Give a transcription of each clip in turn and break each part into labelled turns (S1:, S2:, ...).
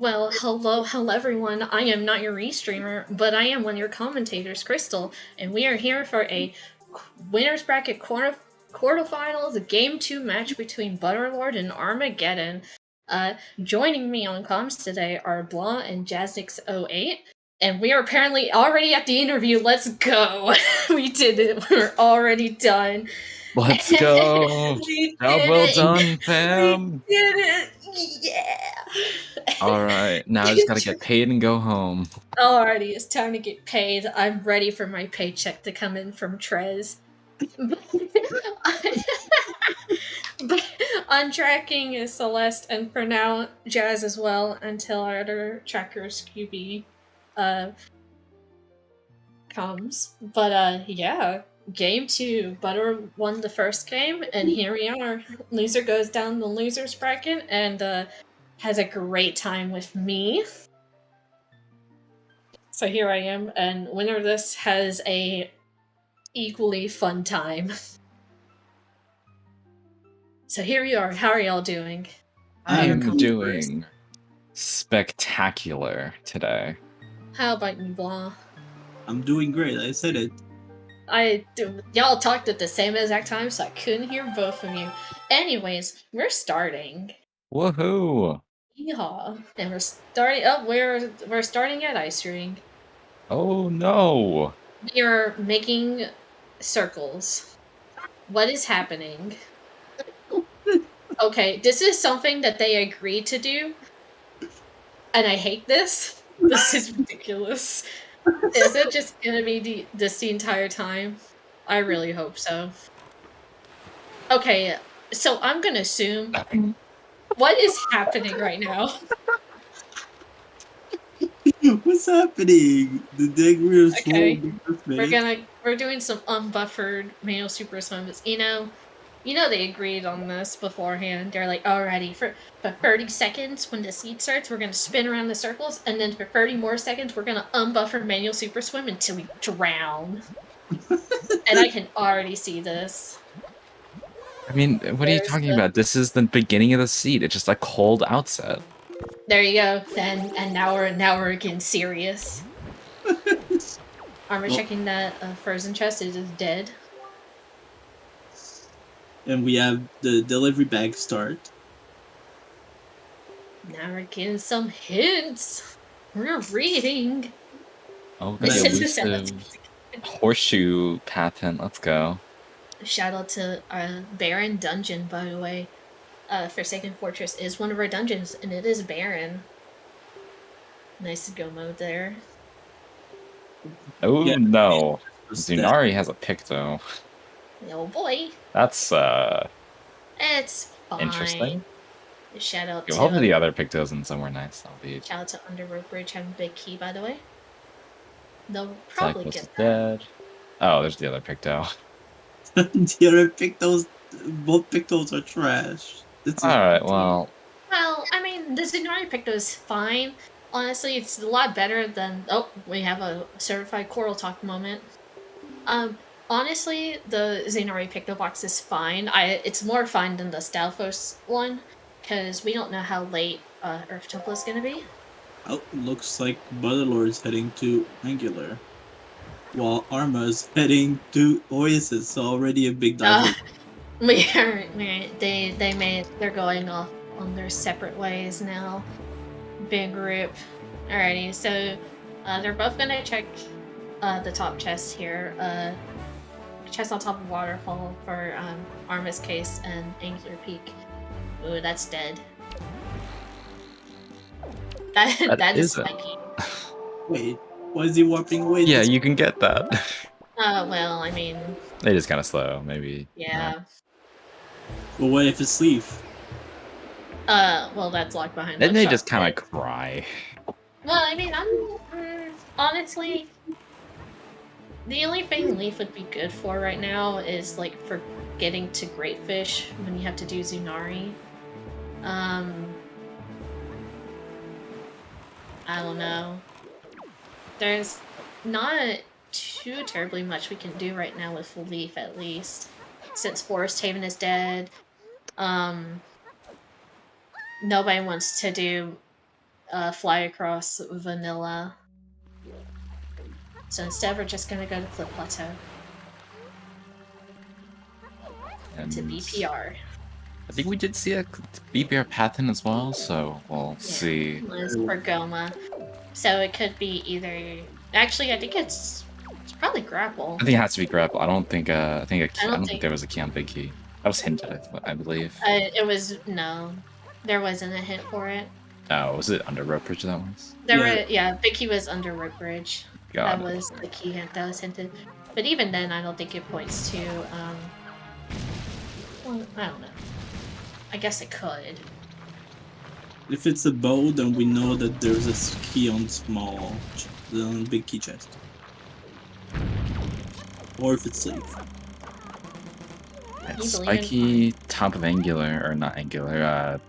S1: Hello everyone. I am not your restreamer, but I am one of your commentators, Crystal, and we are here for a winners bracket quarterfinals game 2 match between Butterlord and Armageddon. Joining me on comms today are Blanc and Jazzix08, and we are apparently already at the interview. Let's go! We did it. We're already done.
S2: Let's go!
S1: We
S2: Job
S1: did
S2: well
S1: it.
S2: done, fam!
S1: We did it! Yeah!
S2: Alright, now I just gotta get paid and go home.
S1: Alrighty, it's time to get paid. I'm ready for my paycheck to come in from Trez. But on tracking is Celeste, and for now, Jazz as well, until our other tracker, Scooby, comes. But, yeah. Game 2. Butter won the first game, and here we are. Loser goes down the loser's bracket, and, has a great time with me. So here I am, and winner of this has a equally fun time. So here we are. How are y'all doing?
S2: I am doing spectacular today.
S1: How about you, Blanc?
S3: I'm doing great. I said it.
S1: Y'all talked at the same exact time, so I couldn't hear both of you. Anyways, we're starting.
S2: Woohoo!
S1: Yeehaw! And we're starting. Oh, we're starting at Ice Ring.
S2: Oh no!
S1: We are making circles. What is happening? Okay, this is something that they agreed to do, and I hate this. This is ridiculous. Is it just gonna be this the entire time? I really hope so. Okay, so I'm gonna assume what is happening right now.
S3: What's happening? The Degreer is
S1: Okay,
S3: minute.
S1: we're doing some unbuffered manual super swims. You know they agreed on this beforehand. They're like, alrighty, for 30 seconds when the seed starts, we're gonna spin around the circles, and then for 30 more seconds, we're gonna unbuffer manual super swim until we drown. And I can already see this.
S2: I mean, what are you talking about? This is the beginning of the seed. It's just a cold outset.
S1: There you go. And now we're getting serious. Armor checking that frozen chest is dead.
S3: And we have the delivery bag start.
S1: Now we're getting some hints. We're reading.
S2: Oh, the elusive horseshoe path hint. Let's go.
S1: Shout out to Baron Dungeon, by the way. Forsaken Fortress is one of our dungeons, and it is Baron. Nice to go mode there.
S2: Oh yeah, no. Zunari has a pick though.
S1: Oh boy.
S2: That's
S1: it's fine.
S2: Interesting.
S1: Shout out to
S2: hopefully the other Pictos in somewhere nice.
S1: Shout out to Underworld Bridge having a big key, by the way. They'll probably get that.
S2: Dead. Oh, there's the other Picto.
S3: The other Pictos, both Pictos are trash.
S2: Alright, well.
S1: Well, I mean, the Zenari Picto is fine. Honestly, it's a lot better than... Oh, we have a certified Coral Talk moment. Honestly, the Zenari Picto box is fine. It's more fine than the Stalfos one, because we don't know how late Earth Temple is going to be.
S3: Oh, looks like Butterlord's heading to Angular, while Arma's heading to Oasis, so already a big dive.
S1: They're going off on their separate ways now. Big group. Alrighty, so they're both gonna check the top chest here. Chest on top of Waterfall for Arma's case and Angular Peak. Ooh, that's dead. That is spiky.
S3: Wait, why is he warping away?
S2: Yeah, you can get that.
S1: Well, I mean...
S2: They just kind of slow, maybe.
S1: Yeah.
S3: Well, what if it's Leaf?
S1: Well, that's locked behind.
S2: Then they just kind of cry.
S1: Well, I mean, honestly, the only thing Leaf would be good for right now is, like, for getting to Great Fish when you have to do Zunari. I don't know. There's not too terribly much we can do right now with Leaf, at least. Since Forest Haven is dead, nobody wants to do fly across vanilla. So instead, we're just gonna go to Cliff Plateau
S2: And
S1: to BPR.
S2: I think we did see a BPR path in as well, so we'll
S1: Yeah,
S2: see.
S1: it's Bergoma. So it could be either. Actually, I think it's probably grapple.
S2: I think it has to be grapple. I don't think
S1: I
S2: I
S1: don't
S2: don't think
S1: think
S2: there was a key on Big Key. That was hinted, I believe.
S1: it was no. There wasn't a hint for it.
S2: Oh, was it under rope bridge that was?
S1: There
S3: Yeah.
S1: were, yeah, Big Key was under rope bridge.
S2: Got
S1: That
S2: it.
S1: was the key hint that was hinted. But even then, I don't think it points to. Well, I don't know. I guess it could.
S3: If it's a bow, then we know that there's a key on the big key chest. Or if it's safe.
S2: It's
S1: You believe in-
S2: spiky top of angular, or not angular,
S1: That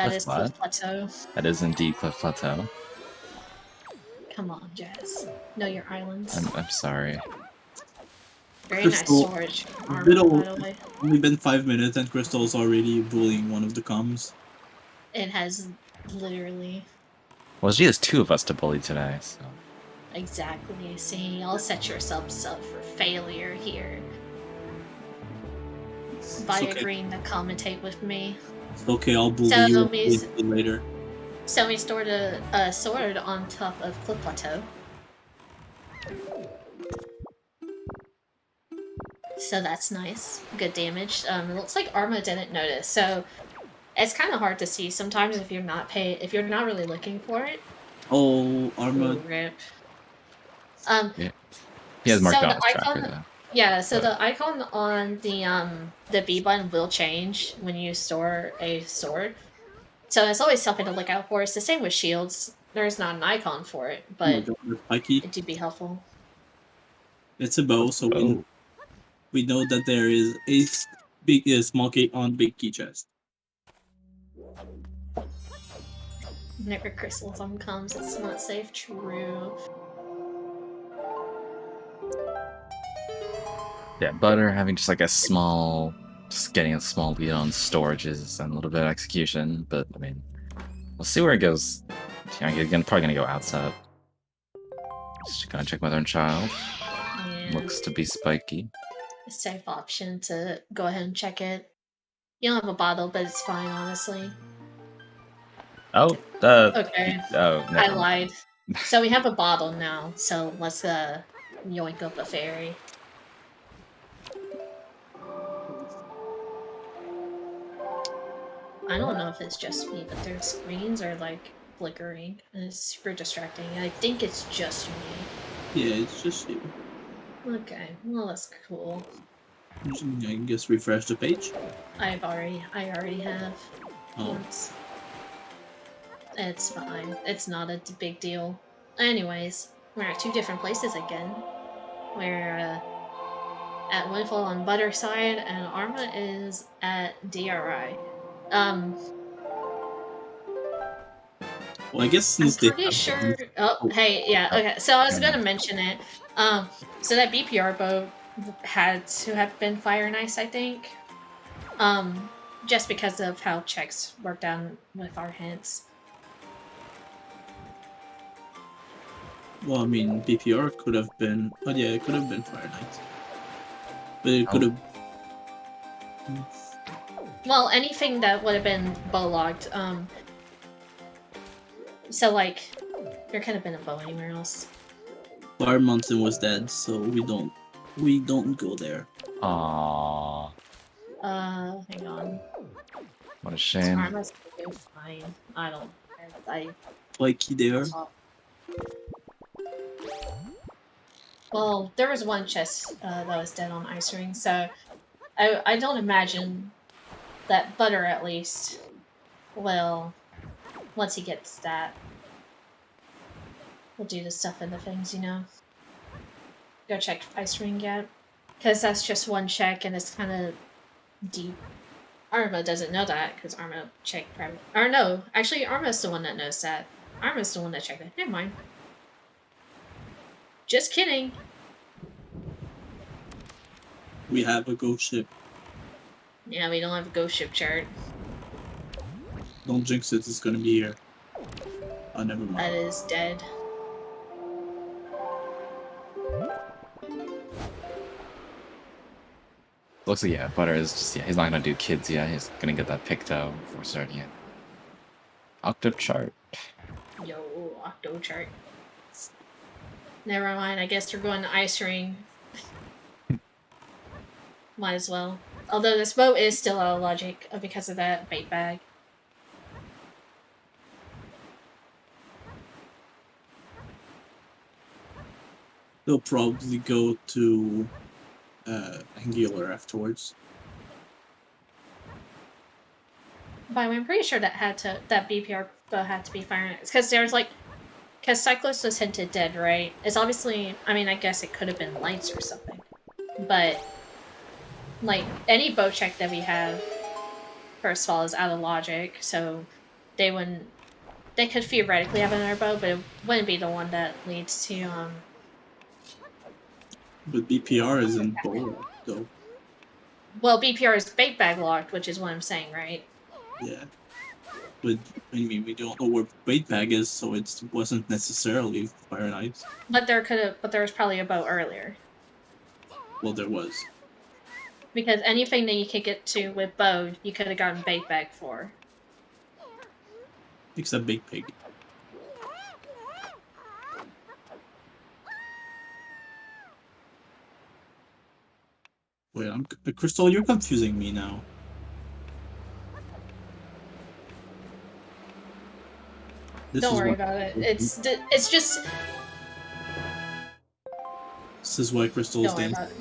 S2: Cliff
S1: is Cliff
S2: Flat.
S1: Plateau.
S2: That is indeed Cliff Plateau.
S1: Come on, Jazz. Know your islands.
S2: I'm sorry.
S1: Very
S3: Crystal-
S1: nice storage armor,
S3: Little-
S1: by the way.
S3: Only been 5 minutes and Crystal's already bullying one of the comms.
S1: It has literally
S2: Well, she has two of us to bully today, so.
S1: exactly. See, I'll set yourselves up for failure here by
S3: It's okay.
S1: agreeing to commentate with me.
S3: It's okay, I'll bully
S1: So,
S3: you
S1: Miss-
S3: later.
S1: So we stored a sword on top of Cliff Plateau. So that's nice. Good damage. It looks like Arma didn't notice, so it's kind of hard to see sometimes if you're not really looking for it.
S3: Oh, Arma.
S1: Ooh, rip.
S2: He has marked
S1: So
S2: on
S1: the
S2: his tracker,
S1: icon-
S2: though.
S1: Yeah, so
S2: But-
S1: the icon on the B button will change when you store a sword. So it's always something to look out for. It's the same with shields. There's not an icon for it,
S3: Oh my
S1: but
S3: god, the spiky.
S1: it do be helpful.
S3: It's a bow, so
S2: Oh.
S3: we know that there is a small key on big key chest.
S1: Never crystals on comms, it's not safe. True.
S2: Yeah, Butter having just like just getting a small lead on storages and a little bit of execution, but I mean, we'll see where it goes. Yeah, probably gonna go outside. Just gonna check Mother and Child.
S1: Yeah.
S2: Looks to be spiky.
S1: A safe option to go ahead and check it. You don't have a bottle, but it's fine, honestly.
S2: Oh,
S1: Okay,
S2: oh,
S1: I
S2: never mind.
S1: lied. So we have a bottle now, so let's yoink up a fairy. I don't know if it's just me, but their screens are like flickering and it's super distracting. I think it's just me.
S3: Yeah, it's just you.
S1: Okay, well that's cool.
S3: I guess refresh the page.
S1: I already have
S3: Oh,
S1: once. It's fine. It's not a big deal. Anyways, we're at two different places again. We're at Windfall on Butter side, and Arma is at DRI.
S3: well, I guess
S1: I'm
S3: since they
S1: pretty
S3: have
S1: sure. Oh,
S3: Oh.
S1: hey, yeah, okay. So I was gonna mention it. So that BPR bow had to have been Fire and Ice, I think. Just because of how checks worked out with our hints.
S3: Well, I mean, BPR could have been. Oh yeah, it could have been Fire Knight. But it could have.
S1: Well, anything that would have been bow logged. So like, there could have been a bow anywhere else.
S3: Fire Mountain was dead, so we don't go there.
S2: Aww,
S1: Hang on.
S2: what a shame.
S1: Arma's gonna do fine. I don't.
S3: Spiky there.
S1: Well, there was one chest that was dead on Ice Ring, so I don't imagine that Butter at least will, once he gets that, will do the stuff in the things, you know. Go check Ice Ring yet, because that's just one check and it's kind of deep. Arma doesn't know that because Arma checked private. Or no, actually Arma's the one that knows that. Arma's the one that checked it. Never mind. Just kidding.
S3: We have a ghost ship.
S1: Yeah, we don't have a ghost ship chart.
S3: Don't jinx it. It's gonna be here. Oh, never
S1: That
S3: mind.
S1: is dead.
S2: Looks like, yeah, Butter is just, yeah, he's not gonna do kids yet. He's gonna get that picked out before starting it. Octo chart.
S1: Yo, Octo chart. Never mind, I guess you're going to Ice Ring. Might as well. Although this boat is still out of logic because of that bait bag.
S3: They'll probably go to Angular afterwards.
S1: By the way, I'm pretty sure that BPR boat had to be firing it. Because there's like, because Cyclist was hinted dead, right? It's obviously, I mean, I guess it could have been lights or something. But, like, any boat check that we have, first of all, is out of logic, so they could theoretically have another boat, but it wouldn't be the one that leads to,
S3: But BPR is in bold, though.
S1: well, BPR is bait bag locked, which is what I'm saying, right?
S3: Yeah. But, I mean, we don't know where bait bag is, so it wasn't necessarily Fire and Ice.
S1: But there was probably a boat earlier.
S3: Well, there was.
S1: Because anything that you could get to with bow, you could have gotten bait bag for.
S3: Except Big Pig. Wait, Crystal, you're confusing me now.
S1: Don't worry about it. It's just.
S3: This is why Crystal is
S1: Don't worry
S3: dancing.
S1: about it.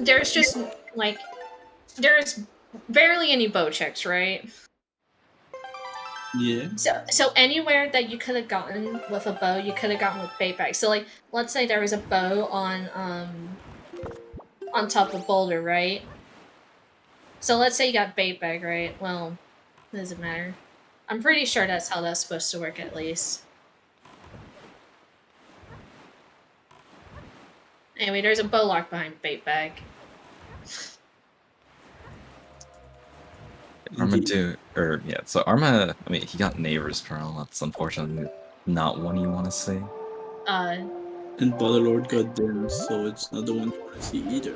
S1: There's just like there's barely any bow checks, right?
S3: Yeah.
S1: So anywhere that you could have gotten with a bow, you could have gotten with bait bag. So like, let's say there was a bow on top of boulder, right? So let's say you got bait bag, right? Well, it doesn't matter. I'm pretty sure that's how that's supposed to work, at least. Anyway, there's a bow lock behind bait bag.
S2: Arma do, or yeah, so Arma, I mean, he got Neighbor's Pearl. That's unfortunately not one you want to see.
S3: And Butterlord got theirs, so it's not the one you want to see either.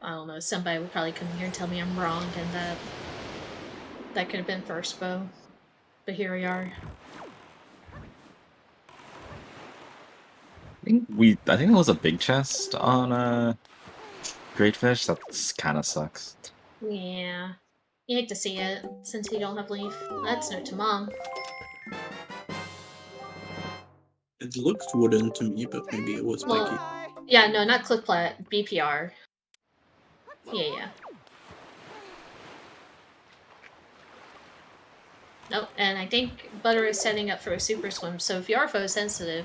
S1: I don't know, somebody would probably come here and tell me I'm wrong and that could have been first bow. But here we are.
S2: I think there was a big chest on Great Fish. That kind of sucks.
S1: Yeah. You hate to see it, since we don't have leaf. That's note to mom.
S3: It looked wooden to me, but maybe it was
S1: Well,
S3: Becky.
S1: yeah, no, not clip plat, BPR. Yeah. Nope, and I think Butter is setting up for a super swim, so if you are photosensitive,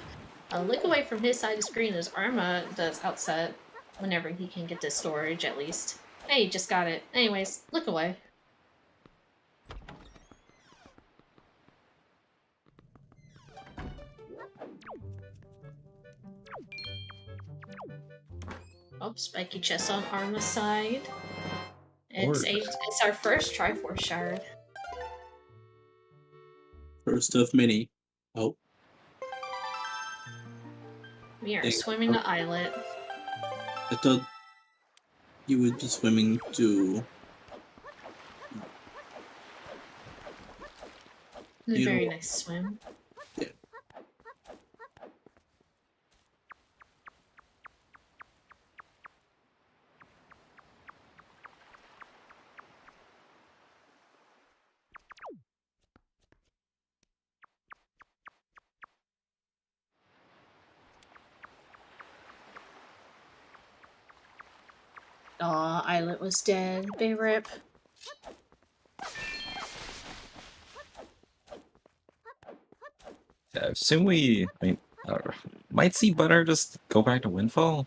S1: look away from his side of the screen as Arma does outset whenever he can get to storage, at least. Hey, just got it. Anyways, look away. Oh, spiky chest on Arma's side. It's our first Triforce shard.
S3: First of many. Oh.
S1: We are swimming the islet.
S3: I thought you would be swimming to...
S1: A very nice swim.
S3: Yeah.
S1: Aw, Islet was dead. They rip.
S2: Yeah, I assume I mean, might see Butter just go back to Windfall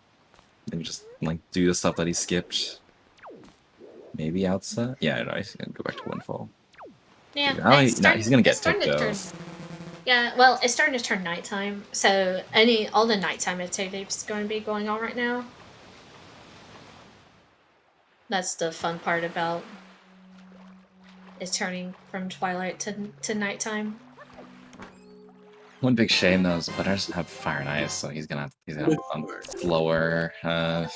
S2: and just like do the stuff that he skipped. Maybe outside. Yeah, no, he's gonna go back to Windfall.
S1: Yeah,
S2: He's gonna get picked up.
S1: Yeah, well, it's starting to turn nighttime, so all the nighttime activities going to be going on right now. That's the fun part about it turning from twilight to nighttime.
S2: One big shame though is Butter doesn't have Fire and Ice, so he's gonna have slower. Or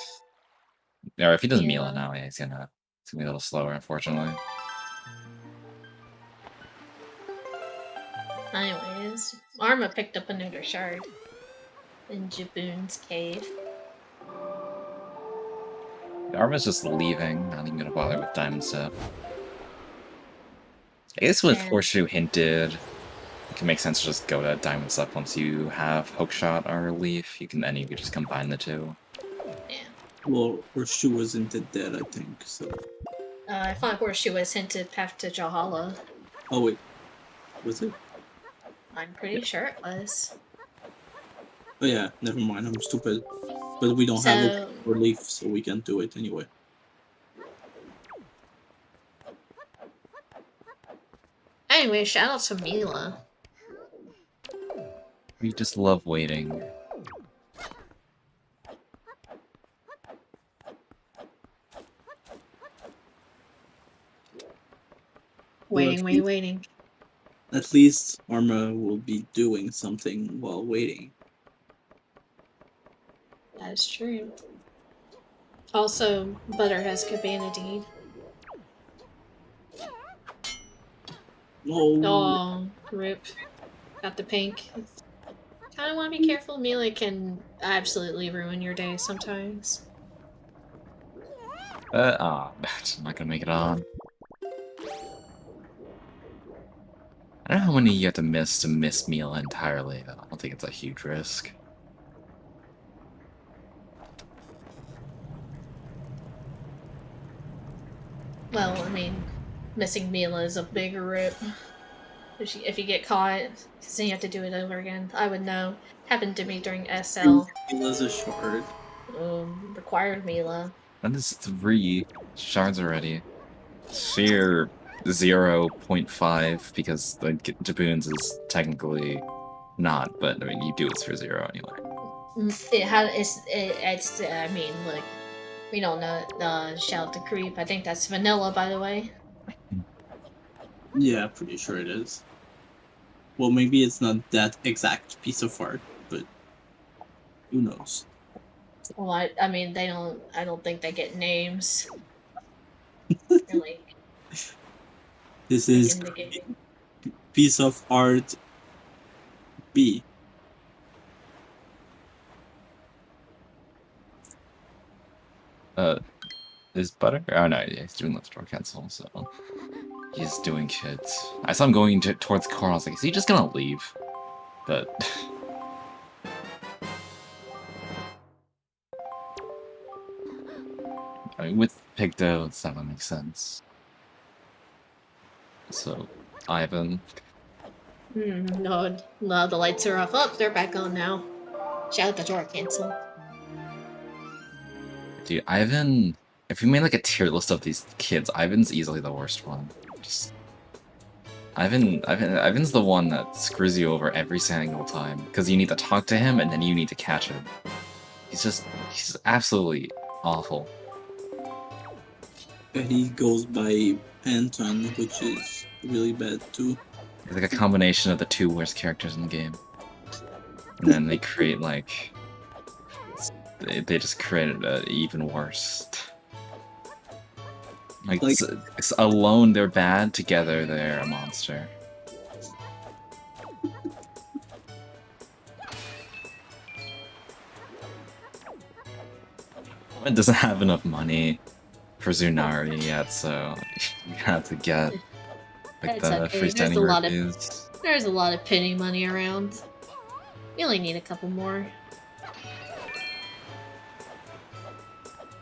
S2: if he does Mila now, yeah, it's gonna be a little slower, unfortunately.
S1: Anyways, Arma picked up another shard in Jaboon's cave.
S2: Arma's just leaving, not even gonna bother with Diamond Step. I guess with Horseshoe hinted, it can make sense to just go to Diamond Step once you have Hookshot or Leaf. You can just combine the two.
S1: Yeah.
S3: Well, Horseshoe was hinted dead, I think, so.
S1: I thought Horseshoe was hinted path to Jahala.
S3: Oh wait, was it?
S1: I'm pretty sure it was.
S3: Oh yeah, never mind, I'm stupid. But we don't have a Leaf, so we can't do it anyway.
S1: Anyway, shout out to Mila.
S2: We just love waiting.
S1: Waiting.
S3: At least Arma will be doing something while waiting.
S1: That is true. Also, Butter has Cabana Deed.
S3: No.
S1: Oh, rip. Got the pink. Kind of want to be careful. Melee can absolutely ruin your day sometimes.
S2: I'm not gonna make it on. I don't know how many you have to miss Mila entirely, though. I don't think it's a huge risk.
S1: Well, I mean, missing Mila is a big rip. If you get caught, because then you have to do it over again. I would know. Happened to me during SL.
S3: Mila's a shard.
S1: Required Mila.
S2: That is 3 shards already. Sheer 0.5 because the Jaboons is technically not, but I mean you do it for 0 anyway.
S1: I mean, look, we don't know. Shout out to Creep. I think that's vanilla, by the way.
S3: Yeah, pretty sure it is. Well, maybe it's not that exact piece of art, but who knows?
S1: Well, I mean, they don't. I don't think they get names. Really.
S3: This is piece of art B.
S2: Is Butter? Oh no, yeah, he's doing Let's Draw Cancel, so he's doing kids. I saw him going towards Carl. I was like, is he just gonna leave? But I mean, with Pigdo, that would make sense. So, Ivan.
S1: No, the lights are off. Oh, they're back on now. Shout out the draw cancel.
S2: Dude, Ivan. If you made like a tier list of these kids, Ivan's easily the worst one. Just Ivan's the one that screws you over every single time because you need to talk to him and then you need to catch him. He's absolutely awful.
S3: And he goes by Anton, which is really bad too.
S2: It's like a combination of the 2 worst characters in the game. And then they create like... They just created even worse. Like it's alone they're bad, together they're a monster. It doesn't have enough money for Zunari yet, so you have to get like the freestanding reviews.
S1: There's a lot of penny money around. You only need a couple more.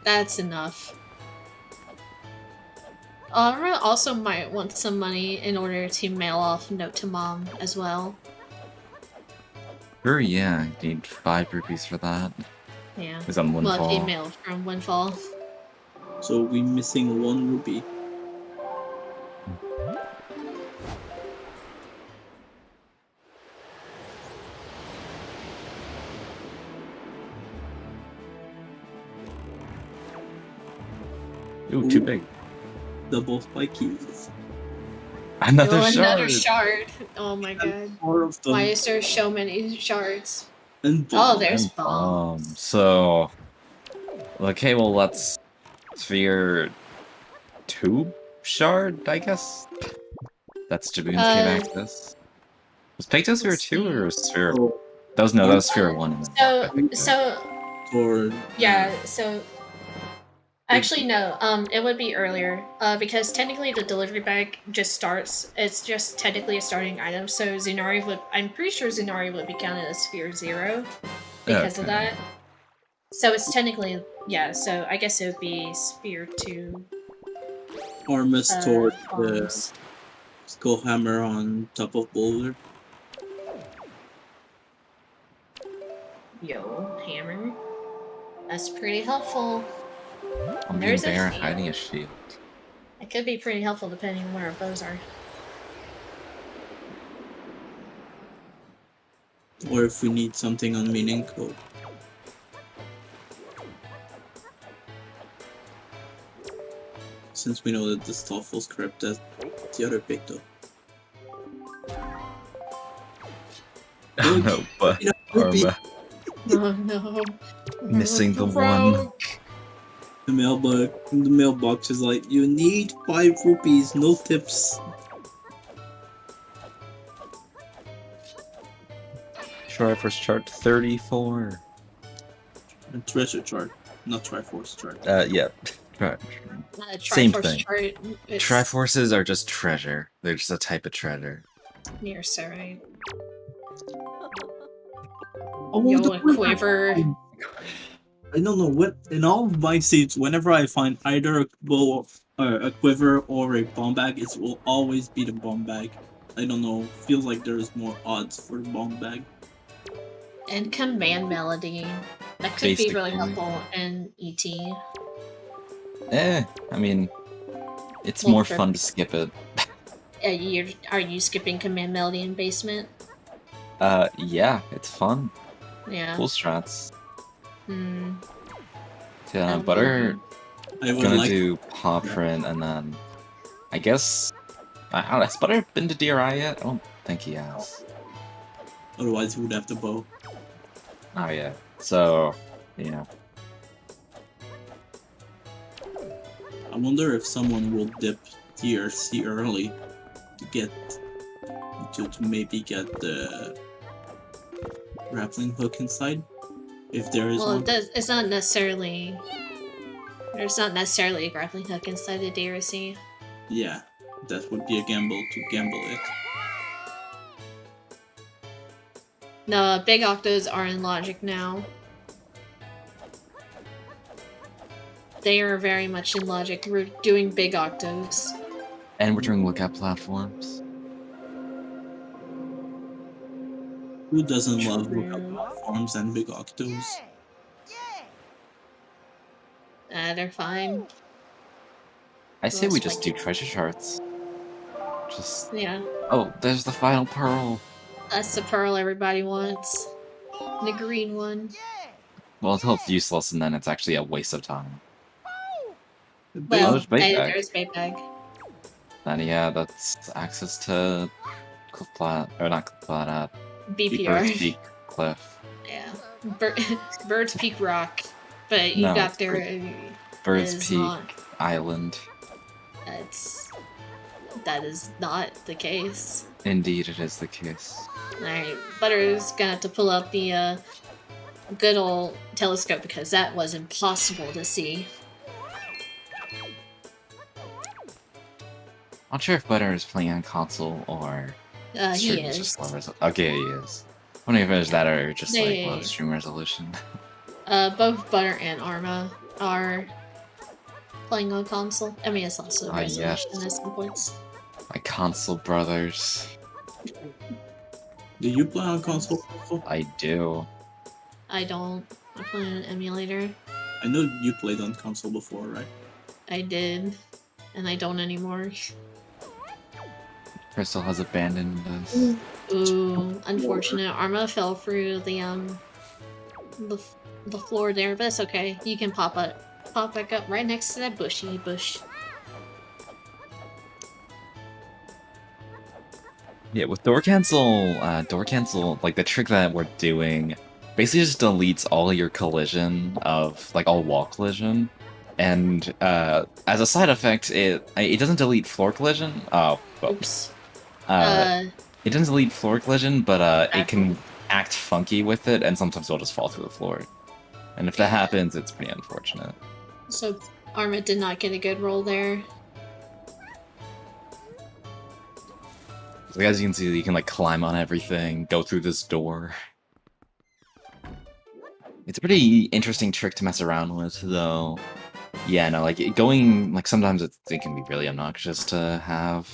S1: That's enough. Alra also might want some money in order to mail off Note to Mom as well.
S2: Sure, yeah, you need 5 rupees for that.
S1: Yeah.
S2: It's on Windfall.
S1: Well, if you mail from Windfall.
S3: So we're missing 1 rupee.
S2: Ooh, too big.
S3: Double spikies.
S2: Another
S1: Oh,
S2: shard.
S1: another shard. Oh my god.
S3: Four of them.
S1: Why is there so many shards?
S3: And
S1: Oh,
S3: bomb.
S1: there's
S2: And
S1: bombs.
S2: So, okay, well, let's sphere 2 shard, I guess. That's Jaboon's cave access. Was Pecto Sphere
S1: let's
S2: 2 or
S1: see.
S2: Sphere?
S3: So,
S2: That was that was Sphere 1 and then
S1: So,
S2: I think
S3: or
S1: yeah, so actually no, it would be earlier, because technically the delivery bag just starts. It's just technically a starting item. So Zunari would, I'm pretty sure Zunari would be counted as Sphere 0 because of
S2: Okay.
S1: that. So it's technically, yeah. So I guess it would be Sphere 2.
S3: Arma stored the
S1: Bombs.
S3: skull hammer on top of boulder.
S1: Yo, hammer. That's pretty helpful.
S2: I'm being
S1: There's a
S2: bear
S1: shield.
S2: hiding a shield.
S1: It could be pretty helpful depending on where our bows are.
S3: Or if we need something on meaning code. Since we know that the stuff will script as the other Picto.
S2: Oh no, but Arma
S1: Oh no.
S2: missing the one.
S3: The mailbox is like, you need 5 rupees, no tips.
S2: Triforce chart 34.
S3: A treasure chart, not Triforce chart.
S2: Yeah. Right.
S1: Same
S2: thing.
S1: Chart, it's
S2: Triforces are just treasure. They're just a type of treasure.
S1: near Sarai.
S3: Oh,
S1: Yo,
S3: the
S1: a quiver.
S3: I don't know what in all of my seats. Whenever I find either a bow, a quiver, or a bomb bag, it will always be the bomb bag. I don't know. Feels like there's more odds for the bomb bag.
S1: And command melody. That could be really
S2: Basically.
S1: helpful in ET.
S2: I mean, it's
S1: Well,
S2: more
S1: for-
S2: fun to skip it.
S1: Are you skipping command melody in basement?
S2: Yeah, it's fun.
S1: Yeah.
S2: Cool strats.
S1: Hmm.
S2: Yeah,
S1: Oh,
S2: Butter
S3: I would
S2: gonna
S3: like.
S2: do paw print and then I guess I don't know, has Butter been to DRI yet? I don't think he has.
S3: Otherwise, he would have the bow.
S2: Oh yeah. So yeah.
S3: I wonder if someone will dip TRC early to get to maybe get the grappling hook inside. If there is
S1: Well,
S3: one.
S1: it's not necessarily. There's not necessarily a grappling hook inside the DRC.
S3: Yeah, that would be a gamble to gamble it.
S1: No, big octos are in Logic now. They are very much in Logic. We're doing big octos.
S2: And we're doing lookout platforms.
S3: Who doesn't love
S1: True.
S3: lookup platforms and big octos?
S1: They're fine.
S2: I say we
S1: Well,
S2: just do
S1: spiky.
S2: treasure charts. Just
S1: Yeah,
S2: oh, there's the final pearl.
S1: that's the pearl everybody wants. The green one.
S2: Well, until it's useless and then it's actually a waste of time.
S1: Well,
S2: there's bait bag.
S1: there's bait bag.
S2: Then yeah, that's access to Cliff Plat, or not Cliff Plat,
S1: BPR.
S2: Bird's Peak Cliff.
S1: Yeah. Bird's Peak Rock. But you
S2: No,
S1: got
S2: it's
S1: there.
S2: Bird's
S1: is
S2: Peak
S1: not.
S2: Island.
S1: That is not the case.
S2: Indeed, it is the case.
S1: Alright, Butter's gonna have to pull out the good old telescope because that was impossible to see.
S2: Not sure if Butter is playing on console or
S1: He
S2: stream-
S1: is.
S2: just low okay, he is. I wonder if it's that or just like
S1: Yeah.
S2: low stream resolution.
S1: Both Butter and Arma are playing on console. I mean, it's also resolution
S2: yes.
S1: at some points.
S2: My console brothers.
S3: Do you play on console? Also?
S2: I do.
S1: I don't. I play on an emulator.
S3: I know you played on console before, right?
S1: I did. And I don't anymore.
S2: Crystal has abandoned us.
S1: Ooh, unfortunate. Arma fell through the floor there, but it's okay. You can pop back up right next to that bush.
S2: Yeah, with door cancel, like the trick that we're doing, basically just deletes all your collision of like all wall collision, and as a side effect, it doesn't delete floor collision. Oh, well,
S1: Oops.
S2: uh, it doesn't delete floor collision, but it can
S1: Backwards.
S2: act funky with it, and sometimes it'll just fall through the floor. And if that happens, it's pretty unfortunate.
S1: So Arma did not get a good roll there.
S2: So as you can see, you can like climb on everything, go through this door. It's a pretty interesting trick to mess around with, though. Yeah, no, like going like sometimes it can be really obnoxious to have.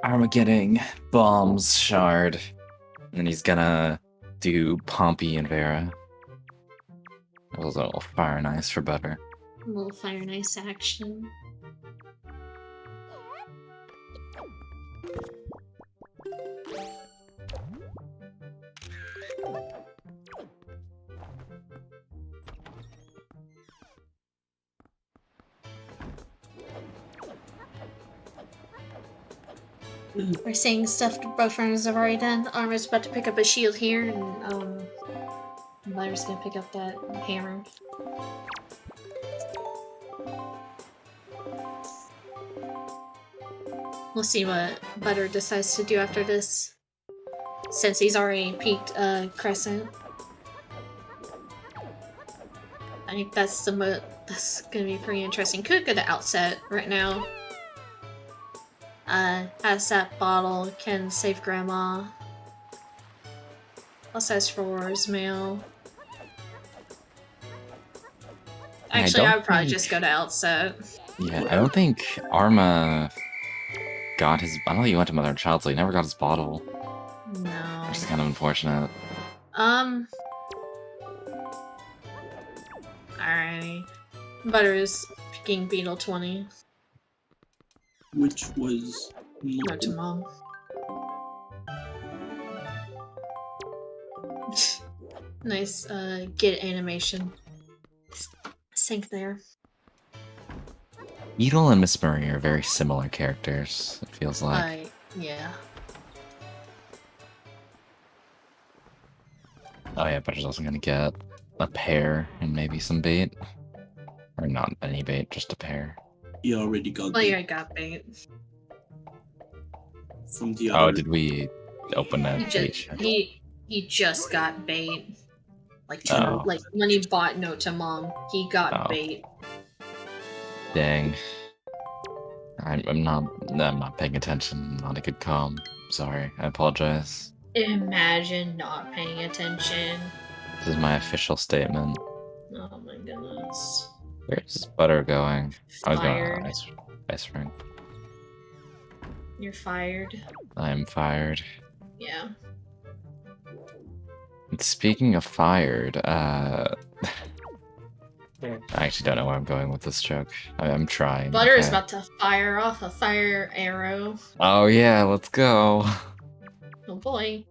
S2: Armageddon bombs shard, and he's gonna do Pompey and Vera. That was a little fire and ice for butter.
S1: A little fire and ice action. We're saying stuff both runners have already done. Arma's about to pick up a shield here, and Butter's gonna pick up that hammer. We'll see what Butter decides to do after this, since he's already peaked Crescent. I think that's that's gonna be pretty interesting. Could go to Outset right now. Has that bottle, can save Grandma. Also has Roar's mail. Actually, I would probably just go to Outset.
S2: Yeah, I don't think Arma got his. I don't think he went to Mother and Child, so he never got his bottle.
S1: No.
S2: Which is kind of unfortunate.
S1: Alright. Butter is picking Beetle 20.
S3: Which was
S1: Not to Mom. Nice, get animation. Sync there.
S2: Beetle and Miss Murray are very similar characters, it feels like.
S1: Yeah.
S2: Oh yeah, Butter's also gonna get a pear and maybe some bait. Or not any bait, just a pear.
S3: he already got
S1: Well,
S3: bait
S1: yeah, I got bait.
S3: from the
S2: Oh,
S3: other.
S2: did we open that page?
S1: He just got bait. Like
S2: Oh.
S1: like when he bought Note to Mom, he got bait.
S2: Dang. I'm not paying attention. Not a good comm. Sorry, I apologize.
S1: Imagine not paying attention.
S2: This is my official statement.
S1: Oh my goodness.
S2: Where's Butter going? I was going
S1: Fired.
S2: ice rink.
S1: You're fired.
S2: I'm fired.
S1: Yeah.
S2: And speaking of fired, I actually don't know where I'm going with this joke. I'm trying.
S1: Butter is
S2: okay.
S1: about to fire off a fire arrow.
S2: Oh yeah, let's go.
S1: Oh boy.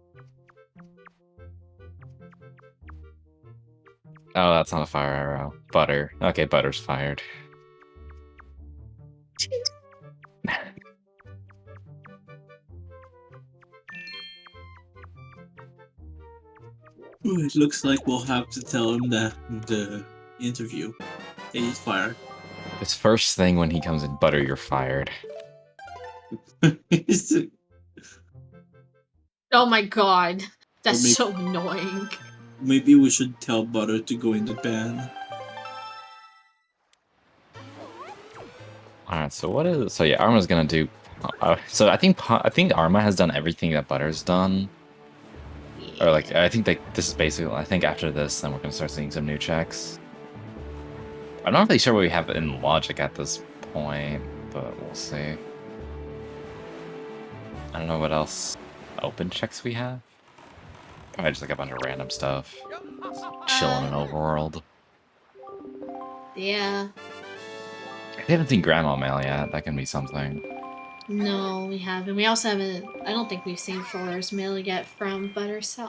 S2: Oh, that's not a fire arrow. Butter. Okay, Butter's fired.
S3: It looks like we'll have to tell him that the interview. Hey, he's fired.
S2: His first thing when he comes in, Butter, you're fired.
S1: Oh my god. That's
S3: Or maybe-
S1: so annoying.
S3: Maybe we should tell Butter to go in the ban.
S2: Alright, so what is... So yeah, Arma's gonna do... so I think Arma has done everything that Butter's done. Or like, I think this is basically... I think after this, then we're gonna start seeing some new checks. I'm not really sure what we have in logic at this point, but we'll see. I don't know what else open checks we have. Probably just like a bunch of random stuff. Chilling in overworld.
S1: Yeah.
S2: We haven't seen Grandma Mail yet. That can be something.
S1: No, we haven't. We also haven't. I don't think we've seen Flora's mail yet from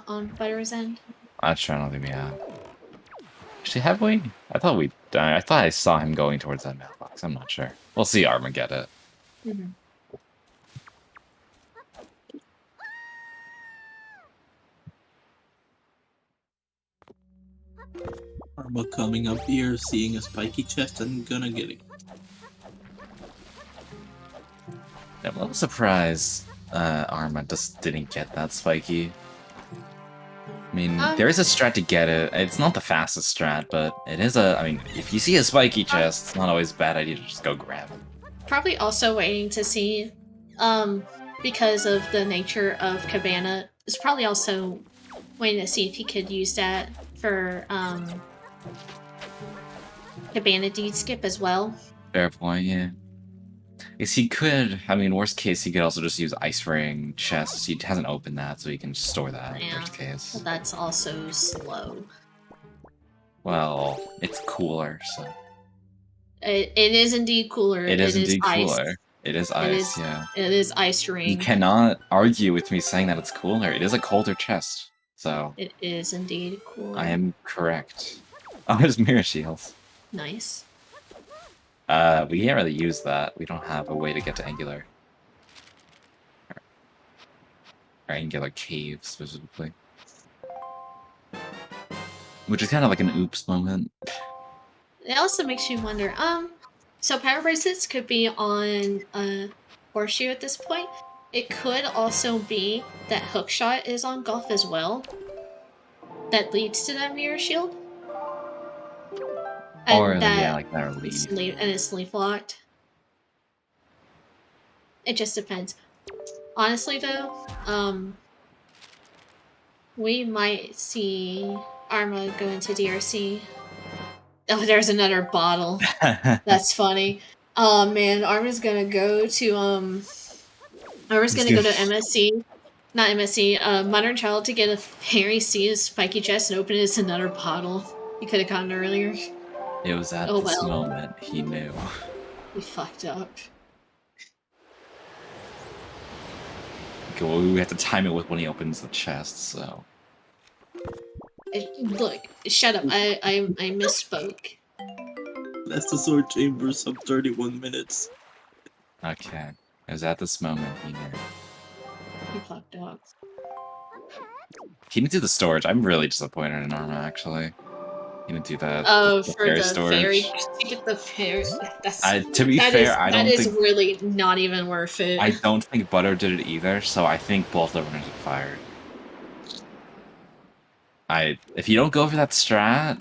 S1: on Butter's end.
S2: I don't think we have. Actually, have we? I thought I saw him going towards that mailbox. I'm not sure. We'll see Arma get it.
S1: Mm-hmm.
S3: Arma coming up here, seeing a spiky chest, and gonna get it.
S2: Yeah, I'm a little surprised Arma just didn't get that spiky. I mean, there is a strat to get it. It's not the fastest strat, but it is a... I mean, if you see a spiky chest, it's not always a bad idea to just go grab it.
S1: Probably also waiting to see, because of the nature of Cabana, it's probably also waiting to see if he could use that for, Cabana Deed Skip as well.
S2: Fair point, yeah. Yes, he could. I mean, worst case, he could also just use Ice Ring Chest. He hasn't opened that, so he can just store that.
S1: Yeah,
S2: worst case.
S1: but that's also slow.
S2: Well, it's cooler, so.
S1: It is indeed cooler.
S2: It is indeed
S1: ice.
S2: cooler. It is ice, yeah.
S1: It is Ice Ring.
S2: You cannot argue with me saying that it's cooler. It is a colder chest, so.
S1: It is indeed cooler.
S2: I am correct. Oh, there's Mirror Shields.
S1: Nice.
S2: We can't really use that. We don't have a way to get to Angular. Or Angular Cave, specifically. Which is kind of like an oops moment.
S1: It also makes you wonder, so power bracelets could be on a horseshoe at this point. It could also be that hookshot is on golf as well. That leads to that mirror shield. And
S2: Or,
S1: that
S2: yeah, like that lead.
S1: And it's sleeve locked. It just depends. Honestly though, we might see Arma go into DRC. Oh, there's another bottle. That's funny. Oh man, Arma's gonna go to Arma's gonna go to MSC. Not MSC, Modern Child to get a Harry C's spiky chest and open it as another bottle. He could have gotten earlier.
S2: It was at this moment he knew.
S1: He fucked up.
S2: Okay, well, we have to time it with when he opens the chest, so.
S1: Look, shut up. I misspoke.
S3: That's the sword chamber sub 31 minutes.
S2: Okay. It was at this moment he knew.
S1: He fucked up.
S2: He didn't do the storage. I'm really disappointed in Arma, actually. He didn't do that.
S1: Oh, for
S2: fairy
S1: the
S2: storage.
S1: fairy. To get the fairy. That's,
S2: to be fair, I don't think...
S1: That is really not even worth it.
S2: I don't think Butter did it either, so I think both of them are fired. If you don't go for that strat,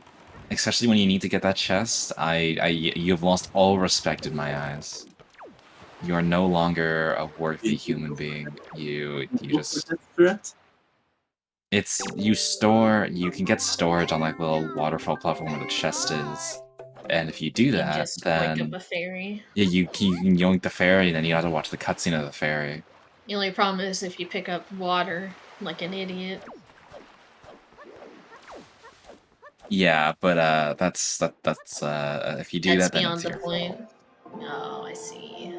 S2: especially when you need to get that chest, you've lost all respect in my eyes. You are no longer a worthy human being. You just... It's, you can get storage on like little waterfall platform where the chest is. And if you do that,
S1: just
S2: then...
S1: pick up a fairy.
S2: Yeah, you can yoink the fairy, and then you have to watch the cutscene of the fairy.
S1: The only problem is if you pick up water like an idiot.
S2: Yeah, but that's if you do
S1: that's
S2: that, then
S1: beyond
S2: it's
S1: the
S2: your
S1: point.
S2: fault.
S1: Oh, I see.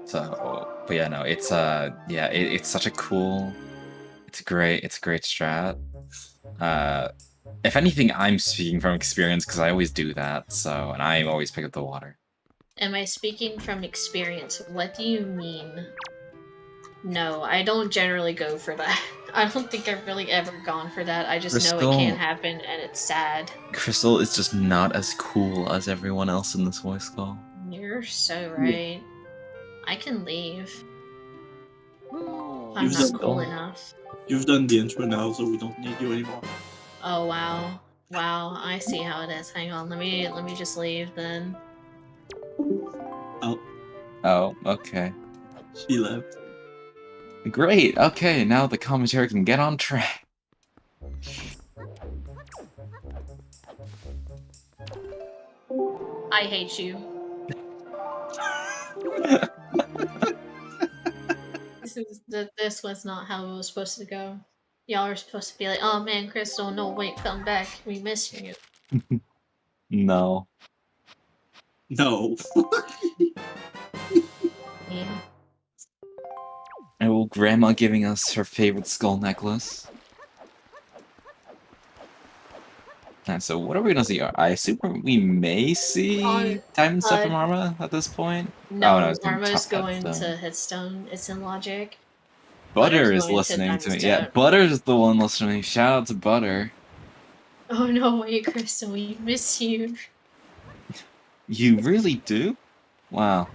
S2: So, but yeah, no, it's yeah, it's such a cool, it's a great strat. If anything, I'm speaking from experience because I always do that. So, and I always pick up the water.
S1: Am I speaking from experience? What do you mean? No, I don't generally go for that. I don't think I've really ever gone for that. I just know it can happen, and it's sad.
S2: Crystal is just not as cool as everyone else in this voice call.
S1: You're so right. I can leave. I'm
S3: You've
S1: not
S3: done
S1: cool
S3: all.
S1: enough.
S3: You've done the intro now, so we don't need you anymore.
S1: Oh wow. Wow, I see how it is. Hang on, let me just leave then.
S2: Oh, okay.
S3: She left.
S2: Great, okay, now the commentary can get on track.
S1: I hate you. This was not how it was supposed to go. Y'all are supposed to be like, oh man, Crystal, no wait, come back. We missed you.
S2: No.
S3: No.
S1: Yeah.
S2: Oh, Grandma giving us her favorite skull necklace. And so what are we gonna see? I assume we may see Diamond stuff from Arma at this point?
S1: No,
S2: no
S1: Arma's going to Headstone. It's in logic.
S2: Butter is listening to me. Yeah, Butter's the one listening. Shout out to Butter.
S1: Oh no way, Crystal, we miss you.
S2: You really do? Wow.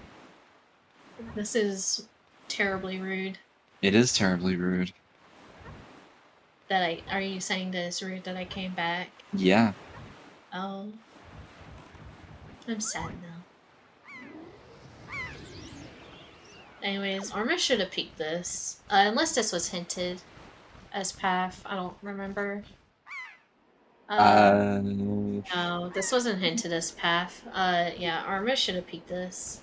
S1: This is terribly rude.
S2: It is terribly rude.
S1: Are you saying that it's rude that I came back?
S2: Yeah.
S1: Oh. I'm sad now. Anyways, Arma should have peeked this. Unless this was hinted as path. I don't remember. No, this wasn't hinted as path. Yeah, Arma should have peeked this.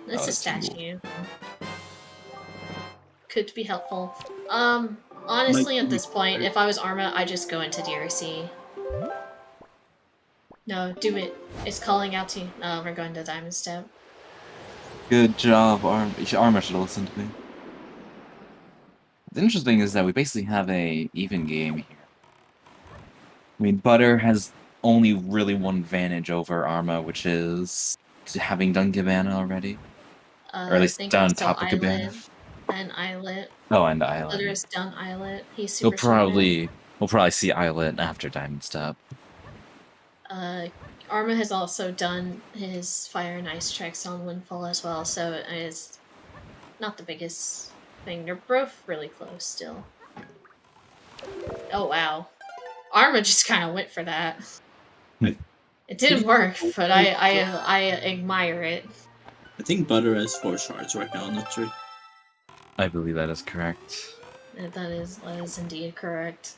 S1: It's a
S2: it's too cool.
S1: statue. Could be helpful. Honestly, at this point, if I was Arma, I'd just go into DRC. No, do it. It's calling out to you. No, we're going to Diamond Step.
S2: Good job, Arma. Arma should have listened to me. The interesting is that we basically have a even game here. I mean, Butter has only really one advantage over Arma, which is having done Cabana already. Or at least done top of Cabana.
S1: And Islet.
S2: Oh, and Islet.
S1: Butter has done Islet. He's super
S2: We'll probably see Islet after Diamond Step.
S1: Arma has also done his Fire and Ice tracks on Windfall as well, so it's not the biggest thing. They're both really close still. Oh wow. Arma just kind of went for that. It didn't work, but I admire it.
S3: I think Butter has 4 shards right now, not 3.
S2: I believe that is correct.
S1: That is indeed correct.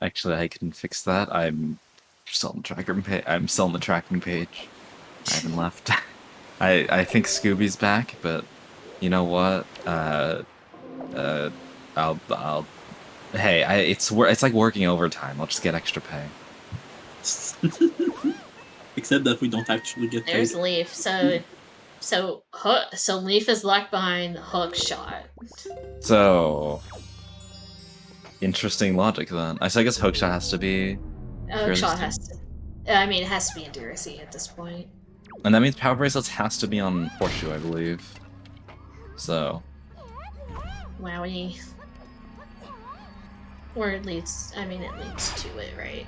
S2: Actually, I can fix that. I'm still on the tracking page. I'm still on the tracking page. I haven't left. I think Scooby's back, but you know what? Hey, it's like working overtime. I'll just get extra pay.
S3: Except that we don't actually get paid.
S1: There's Leaf. So Leaf is locked behind Hook Shot.
S2: So interesting logic then. I guess Hookshot has to be.
S1: Hookshot has to. I mean, it has to be in DRC at this point.
S2: And that means Power Bracelets has to be on Horseshoe, I believe. So.
S1: Wowie. Or it leads. I mean, it leads to it, right?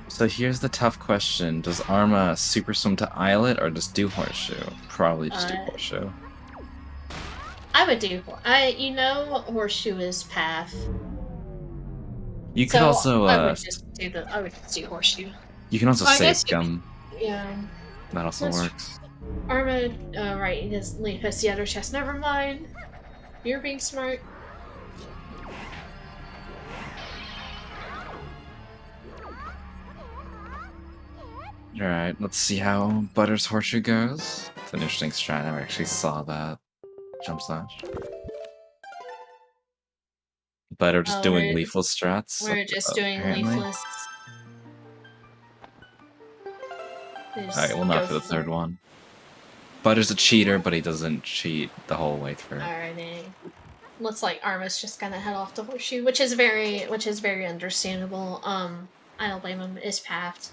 S2: So here's the tough question: does Arma super swim to Islet or just do Horseshoe? Probably just do Horseshoe.
S1: I would do. Horseshoe is path.
S2: You could also.
S1: I would just do Horseshoe.
S2: You can also save Gum.
S1: Yeah.
S2: That also works.
S1: Arma, right, his Leaf has the other chest. Never mind. You're being smart.
S2: Alright, let's see how Butter's Horseshoe goes. It's an interesting strat. I never actually saw that. Jump slash. Butter just doing leafless strats.
S1: We're just doing leafless.
S2: Alright, well not for the third one. Butter's a cheater, but he doesn't cheat the whole way through.
S1: Alrighty. Looks like Arma's just gonna head off to Horseshoe, which is very understandable. I don't blame him. It's pathed.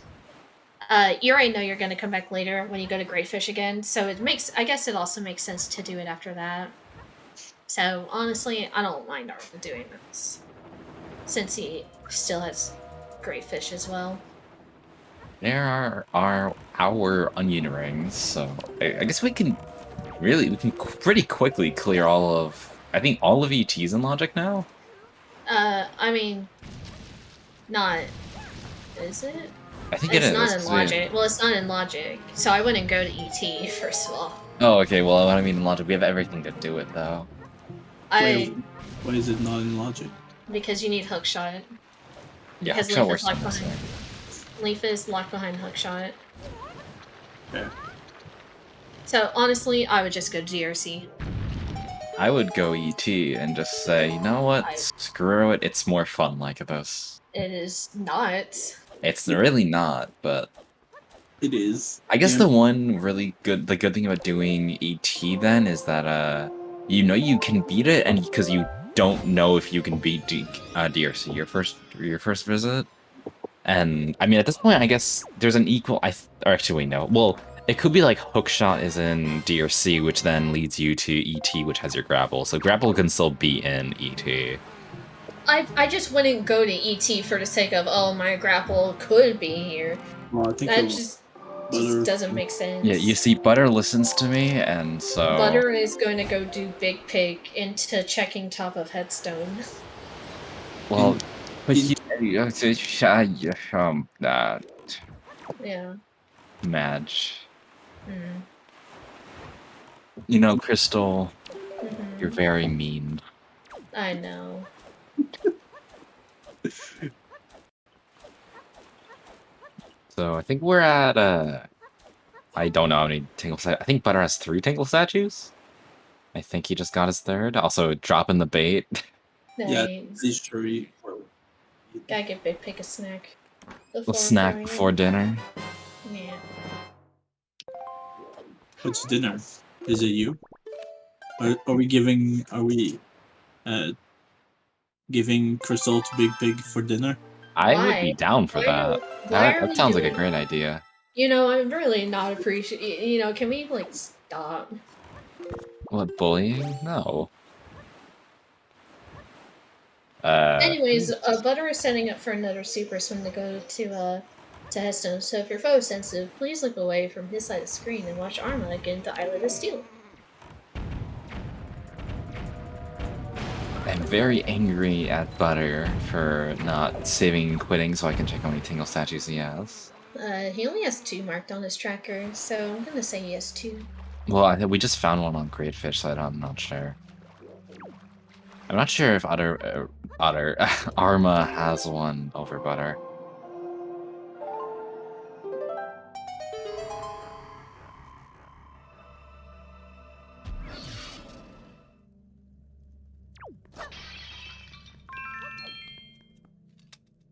S1: You already know you're gonna come back later when you go to Greatfish again, so I guess it also makes sense to do it after that. So honestly, I don't mind Arma doing this, since he still has Greatfish as well.
S2: There are our onion rings, so I guess we can pretty quickly clear all of ET's in Logic now.
S1: I mean, not is it?
S2: I think it is.
S1: It's not in Logic. Well, it's not in Logic, so I wouldn't go to ET first of all.
S2: Oh, okay. Well, I mean, in Logic, we have everything to do it, though.
S3: Why is it not in Logic?
S1: Because you need Hookshot.
S2: Yeah,
S1: because
S2: Hookshot works on this.
S1: Leaf is locked behind Hookshot.
S3: Yeah.
S1: So honestly, I would just go to DRC.
S2: I would go ET and just say, you know what? Screw it. It's more fun like this.
S1: It is not.
S2: It's really not, but
S3: it is.
S2: I guess the good thing about doing ET then is that you can beat it, and because you don't know if you can beat DRC your first visit. And I mean, at this point, I guess there's an equal. Or actually, no. Well, It could be like Hookshot is in D or C, which then leads you to ET, which has your grapple. So grapple can still be in ET.
S1: I just wouldn't go to ET for the sake of, oh, my grapple could be here.
S3: Well, I think
S1: That
S3: it
S1: just
S3: Butter.
S1: doesn't make sense.
S2: Yeah, you see, Butter listens to me, and so...
S1: Butter is going to go do Big Pig into checking top of Headstone.
S2: Well, but
S3: in-
S2: that
S1: Yeah.
S2: match.
S1: Mm.
S2: You know, Crystal,
S1: Mhm.
S2: you're very mean.
S1: I know.
S2: So I think we're at I don't know how many Tingle statues. I think Butter has 3 Tingle statues. I think he just got his 3rd. Also, dropping the bait.
S3: Yeah,
S1: Nice.
S3: these three.
S1: Gotta get Big Pig a snack.
S2: A snack before dinner.
S1: Yeah.
S3: What's dinner? Is it you? Are we giving? Are we giving Crystal to Big Pig for dinner?
S2: I would
S1: Why?
S2: be down for
S1: Why
S2: that.
S1: are
S2: That
S1: we
S2: sounds like a
S1: doing-
S2: great idea.
S1: You know, I'm really not appreciating. You know, can we like stop?
S2: What, bullying? No.
S1: Anyways, Butter is setting up for another super swim to go to Headstone. So if you're foe sensitive, please look away from his side of the screen and watch Arma get into Island of Steel.
S2: I'm very angry at Butter for not saving and quitting so I can check how many Tingle statues he has.
S1: He only has 2 marked on his tracker, so I'm gonna say he has 2.
S2: Well, I think we just found one on Great Fish, so I'm not sure. I'm not sure if Arma has one over Butter.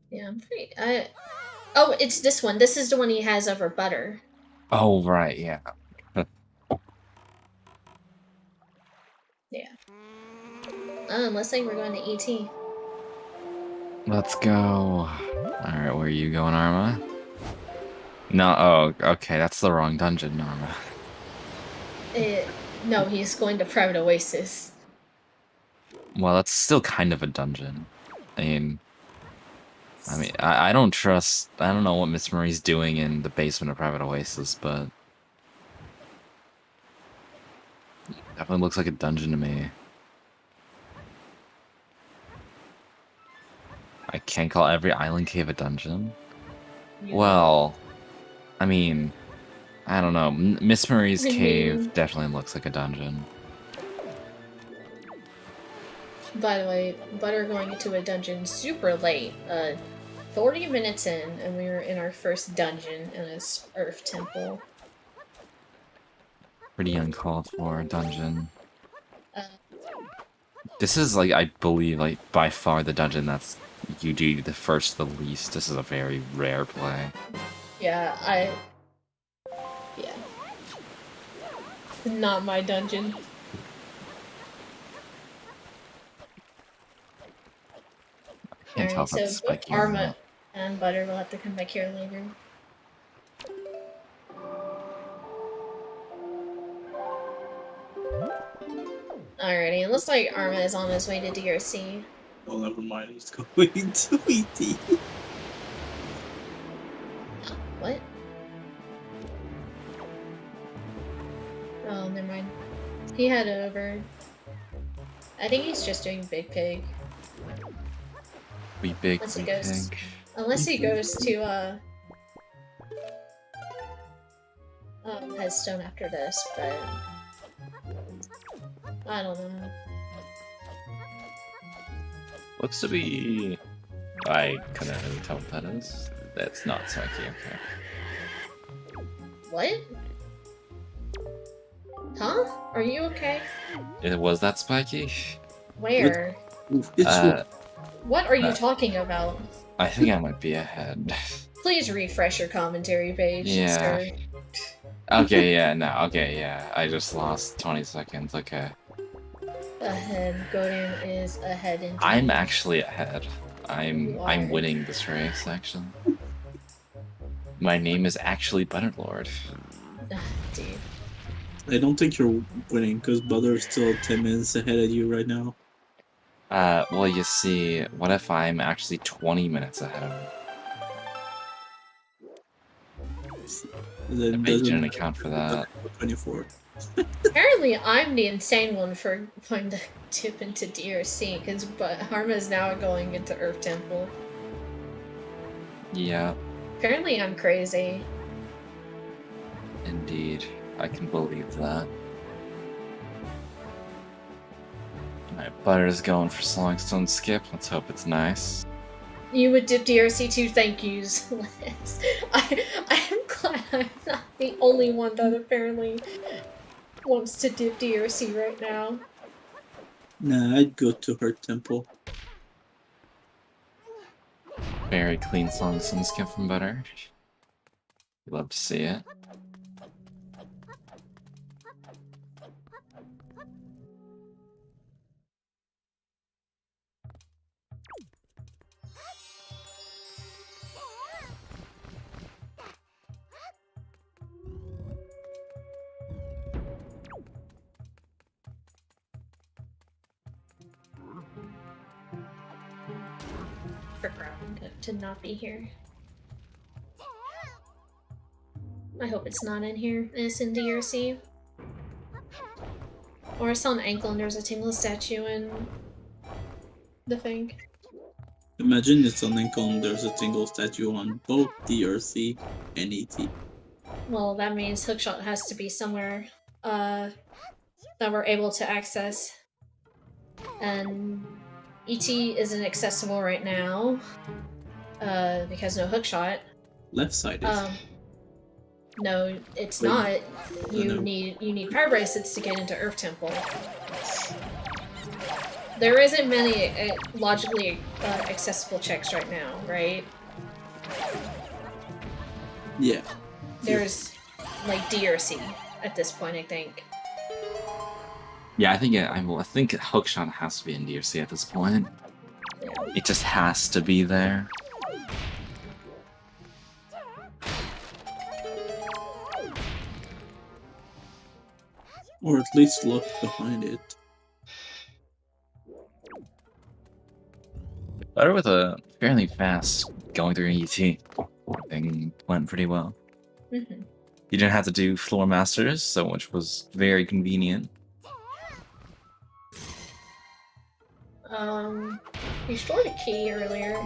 S1: Yeah, I'm pretty. Oh, it's this one. This is the one he has over Butter.
S2: Oh, right, yeah.
S1: Yeah. Unless we're going to ET.
S2: Let's go. Alright, where are you going, Arma? No, oh, okay, that's the wrong dungeon, Arma.
S1: No, he's going to Private Oasis.
S2: Well, that's still kind of a dungeon. I don't trust... I don't know what Miss Marie's doing in the basement of Private Oasis, but... Definitely looks like a dungeon to me. I can't call every island cave a dungeon.
S1: Yeah.
S2: Well, I mean... I don't know. Miss Marie's
S1: I mean-
S2: cave definitely looks like a dungeon.
S1: By the way, Butter going into a dungeon super late. 40 minutes in, and we were in our first dungeon in this Earth Temple.
S2: Pretty uncalled for dungeon.
S1: Uh,
S2: This is, like, I believe, like, by far the dungeon that's you do the first the least. This is a very rare play.
S1: yeah, yeah. Not my dungeon.
S2: Can't tell
S1: Alright,
S2: if that's
S1: so both
S2: spiky or
S1: Arma
S2: not.
S1: and Butter will have to come back here later. Alrighty, it looks like Arma is on his way to DRC.
S3: Well, never mind. He's going to ET.
S1: What? Oh, never mind. He had it over. I think he's just doing Big Pig.
S2: We big,
S1: Unless he
S2: we
S1: goes-
S2: pink.
S1: Unless he goes to, Headstone after this, but... I don't know.
S2: Looks to be... I couldn't really tell what that is. That's not spiky, okay.
S1: What? Huh? Are you okay?
S2: Was that spiky?
S1: Where?
S3: It's
S1: What are you
S2: uh,
S1: talking about?
S2: I think I might be ahead.
S1: Please refresh your commentary page,
S2: Yeah.
S1: sir.
S2: Okay, yeah, no, okay, yeah. I just lost 20 seconds, okay.
S1: Ahead. Godin is ahead in
S2: I'm actually ahead. I'm
S1: You are.
S2: winning this race, actually. My name is actually Butterlord.
S1: Dude.
S3: I don't think you're winning because Butter's still 10 minutes ahead of you right now.
S2: Well, you see, what if I'm actually 20 minutes ahead of him?
S3: Then
S2: If they didn't account for that.
S3: 24.
S1: Apparently, I'm the insane one for going to tip into DRC, because Harma is now going into Earth Temple.
S2: Yeah,
S1: Apparently, I'm crazy.
S2: indeed. I can believe that. Alright, Butter's going for Slongstone Skip. Let's hope it's nice.
S1: You would dip DRC too, thank yous. I am glad I'm not the only one that apparently wants to dip DRC right now.
S3: Nah, I'd go to her temple.
S2: Very clean Slongstone Skip from Butter. Love to see it.
S1: For Ground to not be here. I hope it's not in here. It's in DRC. Or I saw an ankle and there's a Tingle statue in the thing.
S3: Imagine it's on Lincoln, there's a Tingle statue on both DRC and ET.
S1: Well, that means Hookshot has to be somewhere that we're able to access. And ET isn't accessible right now because no Hookshot.
S3: Left side is.
S1: No, it's
S3: Wait.
S1: not. You
S3: No.
S1: need power bracelets to get into Earth Temple. There isn't many logically accessible checks right now, right?
S3: Yeah.
S1: There's like DRC at this point, I think.
S2: Yeah, I think Hookshot has to be in DRC at this point.
S1: Yeah.
S2: It just has to be there.
S3: Or at least look behind it.
S2: Butter with a fairly fast going through ET. Thing went pretty well.
S1: Mm-hmm.
S2: You didn't have to do floor masters, so which was very convenient.
S1: You stored a key earlier.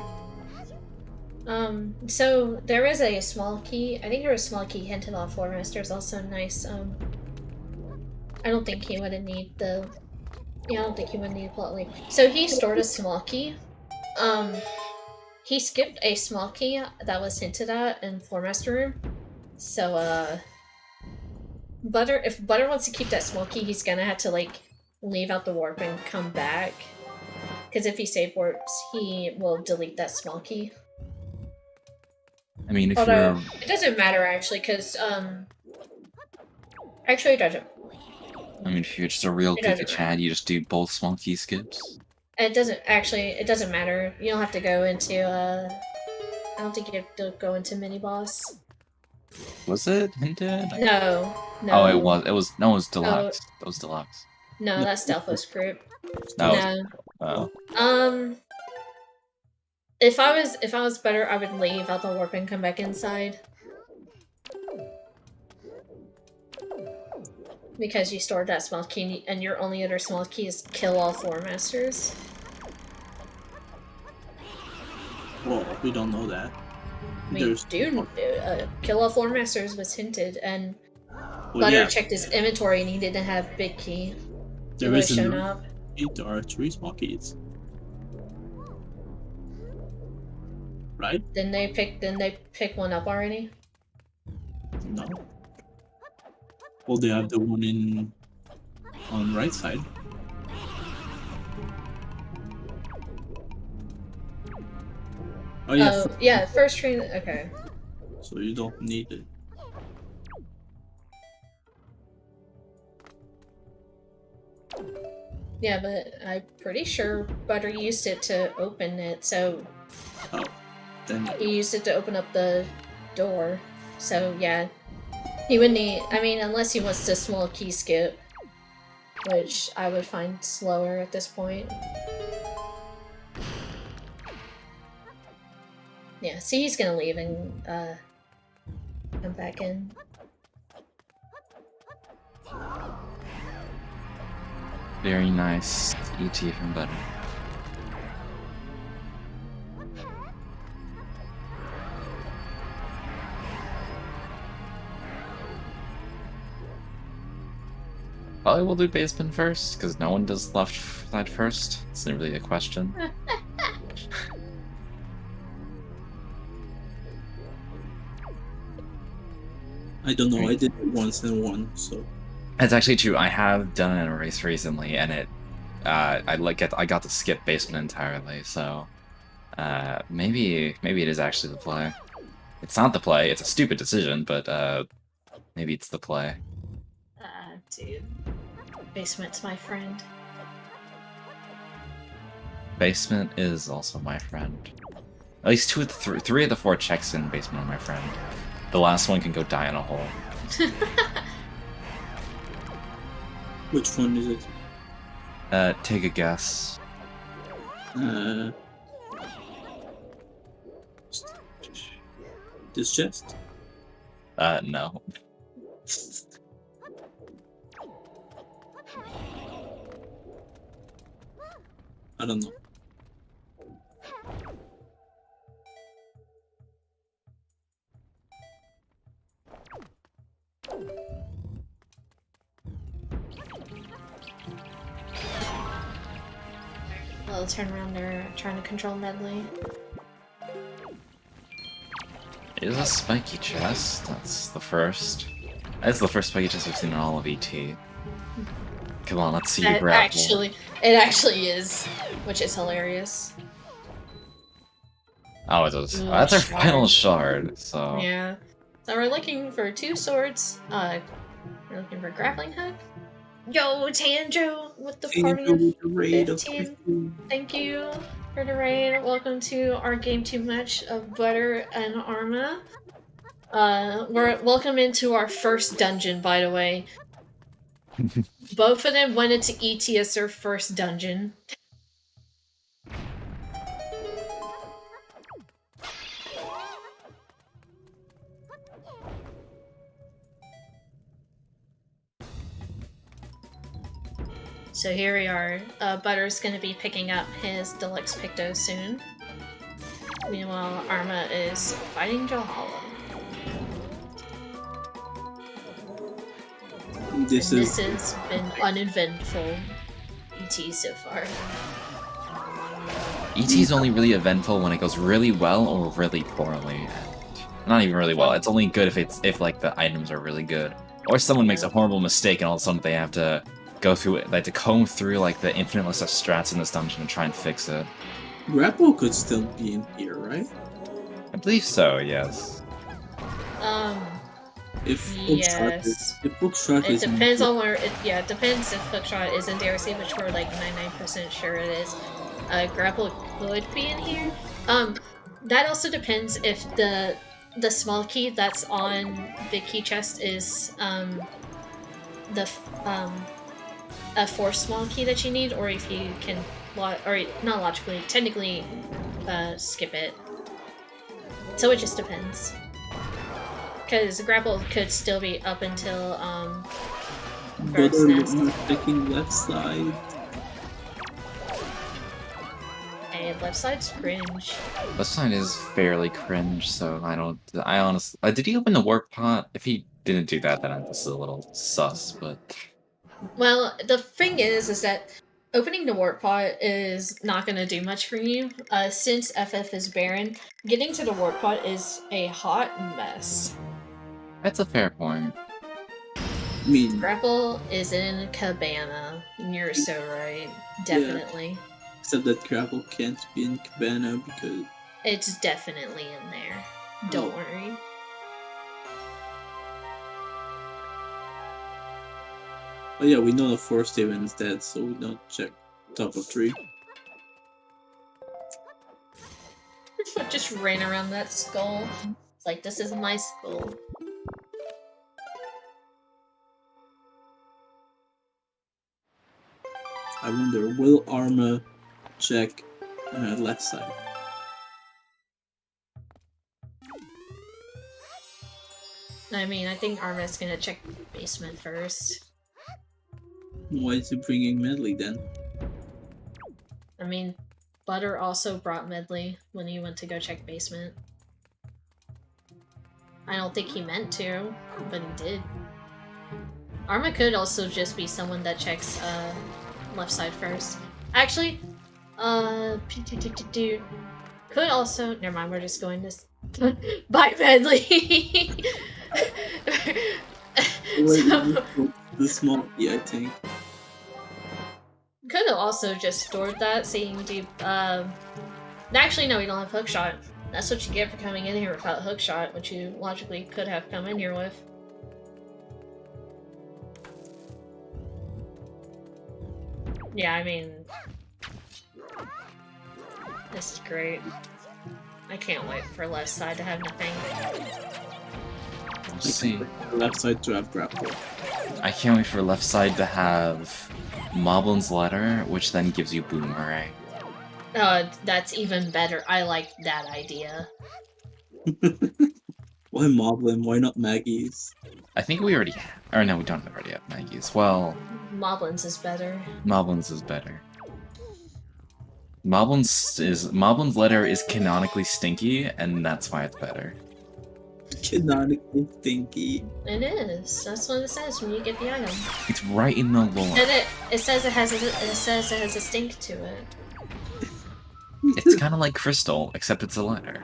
S1: So there is a small key. I think there was a small key hinted on Floor Master's also nice. I don't think he would need the. Yeah, I don't think he would need plot link. So he stored a small key. He skipped a small key that was hinted at in Floor Master room. So if Butter wants to keep that small key, he's gonna have to like leave out the warp and come back. Because if he save warps, he will delete that small key.
S2: I mean, if
S1: Although,
S2: you're...
S1: it doesn't matter actually, because, actually it doesn't.
S2: I mean, if you're just a real
S1: It
S2: Kika
S1: doesn't
S2: Chad, you just do both small key skips.
S1: It doesn't matter. You don't have to go into, I don't think you have to go into mini-boss.
S2: Was it hinted?
S1: No.
S2: Oh, it was Deluxe. It was Deluxe.
S1: No, that's Delphos group.
S2: No.
S1: No.
S2: Oh.
S1: If I was Better, I would leave out the warp and come back inside. Because you stored that small key, and your only other small key is kill all Floor Masters.
S3: Well, we don't know that.
S1: We do. Kill all Floor Masters was hinted, and
S3: Well,
S1: Butter
S3: yeah,
S1: checked his inventory and he didn't have big key. It
S3: there
S1: would have
S3: isn't
S1: shown
S3: no-
S1: up.
S3: There are 3 small keys. Right?
S1: Didn't they pick one up already?
S3: No. Well, they have the one on right side. Oh yeah.
S1: Oh, yeah, first train. Okay.
S3: So you don't need it.
S1: Yeah, but I'm pretty sure Butter used it to open it, so
S3: Oh, then
S1: he used it to open up the door. So yeah, He would need, I mean, unless he wants to small key skip, which I would find slower at this point. Yeah, see, he's gonna leave and come back in.
S2: Very nice ET from Butter. Probably we'll do basement first, because no one does left side first. It's not really a question.
S3: I don't know, I did it once and won, so...
S2: It's actually true, I have done it in a race recently, and it... I got to skip basement entirely, so... maybe it is actually the play. It's not the play, it's a stupid decision, but, maybe it's the play.
S1: Dude. Basement's my friend.
S2: Basement is also my friend. At least three of the 4 checks in basement are my friend. The last one can go die in a hole.
S3: Which one is it?
S2: Take a guess.
S3: This chest?
S2: No.
S3: I don't know.
S1: Well, turn around there, trying to control Medley.
S2: It is a spiky chest. That's the first. That's the first spiky chest we've seen in all of ET. Come on, let's see you grapple.
S1: It actually is, which is hilarious.
S2: Oh, it is. Oh, that's our final shard, so...
S1: Yeah. So we're looking for 2 swords. We're looking for grappling hook. Yo, Tanjo with the party of 15. Thank you for the raid. Welcome to our Game 2 match of Butter and Arma. We're welcome into our first dungeon, by the way. Both of them went into ET as their first dungeon. So here we are. Butter's gonna be picking up his deluxe Picto soon. Meanwhile, Arma is fighting Johala. This has been uneventful ET so far.
S2: ET is only really eventful when it goes really well or really poorly. Not even really well. It's only good if like the items are really good, or someone makes a horrible mistake and all of a sudden they have to go through it, like to comb through like the infinite list of strats in this dungeon and try and fix it.
S3: Grapple could still be in here, right?
S2: I believe so. Yes.
S3: If
S1: yes.
S3: Bookshot
S1: is depends on where. It depends if Bookshot is in DRC, which we're like 99% sure it is. Grapple could be in here. That also depends if the small key that's on the key chest is a force small key that you need, or if you can or not logically, technically skip it. So it just depends. Because grapple could still be up until Bird's Nest.
S3: Picking left side.
S1: Hey, left side's cringe.
S2: Left side is fairly cringe, so I honestly... did he open the warp pot? If he didn't do that, then this is a little sus, but...
S1: Well, the thing is that opening the warp pot is not going to do much for you. Since FF is barren, getting to the warp pot is a hot mess.
S2: That's a fair point.
S3: I mean,
S1: grapple is in Cabana. You're so right. Definitely.
S3: Yeah. Except that grapple can't be in Cabana because...
S1: It's definitely in there. Don't worry.
S3: Oh yeah, we know the force Haven is dead, so we don't check top of 3.
S1: Just ran around that skull. It's like, this is my skull.
S3: I wonder, will Arma check left side?
S1: I mean, I think Arma's gonna check basement first.
S3: Why is he bringing Medley then?
S1: I mean, Butter also brought Medley when he went to go check basement. I don't think he meant to, but he did. Arma could also just be someone that checks left side first. Actually, could also. Never mind. We're just going this. Bye, Medley. So,
S3: The small key, I think.
S1: could have also just stored that, saying, "Dude, actually, no, we don't have hookshot. That's what you get for coming in here without hookshot, which you logically could have come in here with." Yeah, I mean, this is great. I can't wait for left side to have nothing.
S2: We'll see.
S3: Left side to have grapple.
S2: I can't wait for left side to have Moblin's Letter, which then gives you Boomerang.
S1: That's even better. I like that idea.
S3: Why Moblin? Why not Maggie's?
S2: I think we already have. Or no, we don't already have Maggie's. Well,
S1: Moblin's is better.
S2: Moblin's is better. Moblin's Letter is canonically stinky, and that's why it's better.
S3: Canonically stinky.
S1: It is. That's what it says when you get the item.
S2: It's right in the lore.
S1: And it says it has a stink to it.
S2: It's kind of like Crystal, except it's a letter.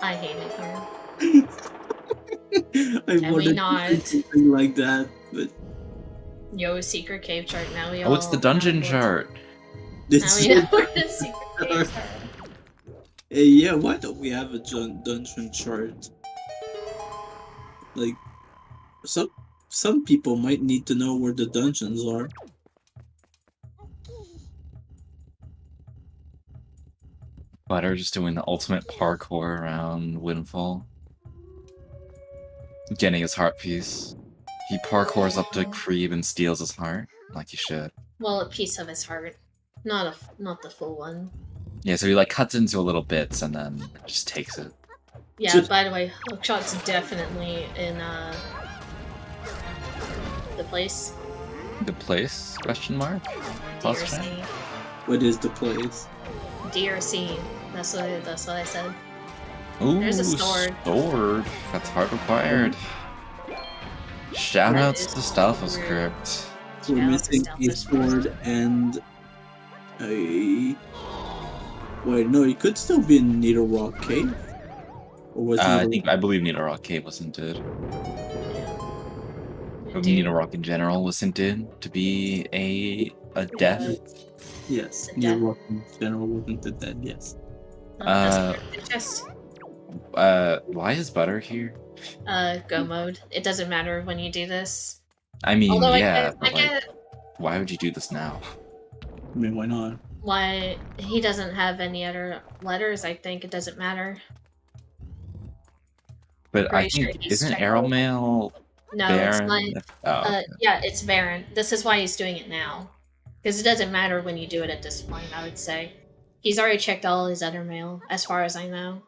S1: I hate it here.
S3: I
S1: Can we
S3: wanted
S1: not?
S3: to do something like that, but
S1: Yo, secret cave chart. Now we
S2: Oh, it's the dungeon
S1: know
S2: chart.
S1: Now
S3: it's
S1: we know what the secret caves are.
S3: Hey, yeah, why don't we have a dungeon chart? Like, some people might need to know where the dungeons are.
S2: Butter just doing the ultimate parkour around Windfall. Getting his heart piece. He parkours up to Creeb and steals his heart, like he should.
S1: Well, a piece of his heart, not the full one.
S2: Yeah, so he like cuts into little bits and then just takes it.
S1: Yeah. By the way, hookshot's definitely in the place.
S2: The place? Question mark? Plus check?
S1: DRC.
S3: What is the place?
S1: DRC. That's what I said.
S2: Ooh,
S1: There's a sword.
S2: Sword. That's heart required. Shoutouts
S1: That
S2: to
S1: is
S2: Stealth
S1: weird.
S3: So
S2: Script.
S3: we're
S1: Yeah,
S3: missing
S1: stealth
S3: a
S1: is
S3: sword and a... Wait, no, it could still be in Needle Rock Cave? Or was
S2: I believe Needle Rock Cave was hinted.
S1: Dude,
S2: Needle Rock in general was hinted to be a death.
S3: Yes,
S1: Yeah.
S3: Needle Rock in general wasn't the dead, yes.
S1: Just
S2: Why is Butter here?
S1: go mode. It doesn't matter when you do this.
S2: I mean,
S1: Although
S2: yeah,
S1: I
S2: but like,
S1: get
S2: why would you do this now?
S3: I mean, why not?
S1: why he doesn't have any other letters. I think it doesn't matter.
S2: But I
S1: Pretty sure
S2: think
S1: he's
S2: isn't
S1: checked
S2: Aeromail
S1: No, it's
S2: Baron?
S1: not.
S2: Oh,
S1: Yeah, it's Baron. This is why he's doing it now. Because it doesn't matter when you do it at this point, I would say. He's already checked all his other mail, as far as I know.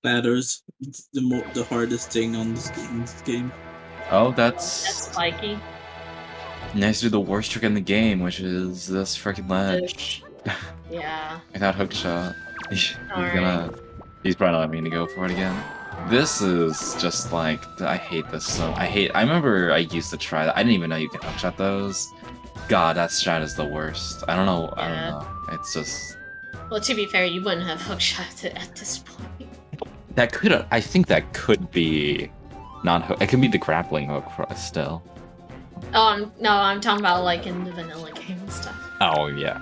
S3: Ladders, it's the hardest thing on this game.
S2: oh,
S1: That's
S2: that's
S1: spiky.
S2: next to the worst trick in the game, which is this freaking ledge.
S1: Yeah.
S2: Without hookshot, he's
S1: Alright.
S2: he's probably not meaning to go for it again. This is just like, I hate this so. I remember I used to try that. I didn't even know you could hookshot those. God, that strat is the worst. I don't know. I
S1: Yeah.
S2: don't know. It's just
S1: Well, to be fair, you wouldn't have hookshot it at this point.
S2: that could. I think that could be not. It could be the grappling hook still.
S1: Oh, no, I'm talking about like in the vanilla game and stuff.
S2: Oh yeah.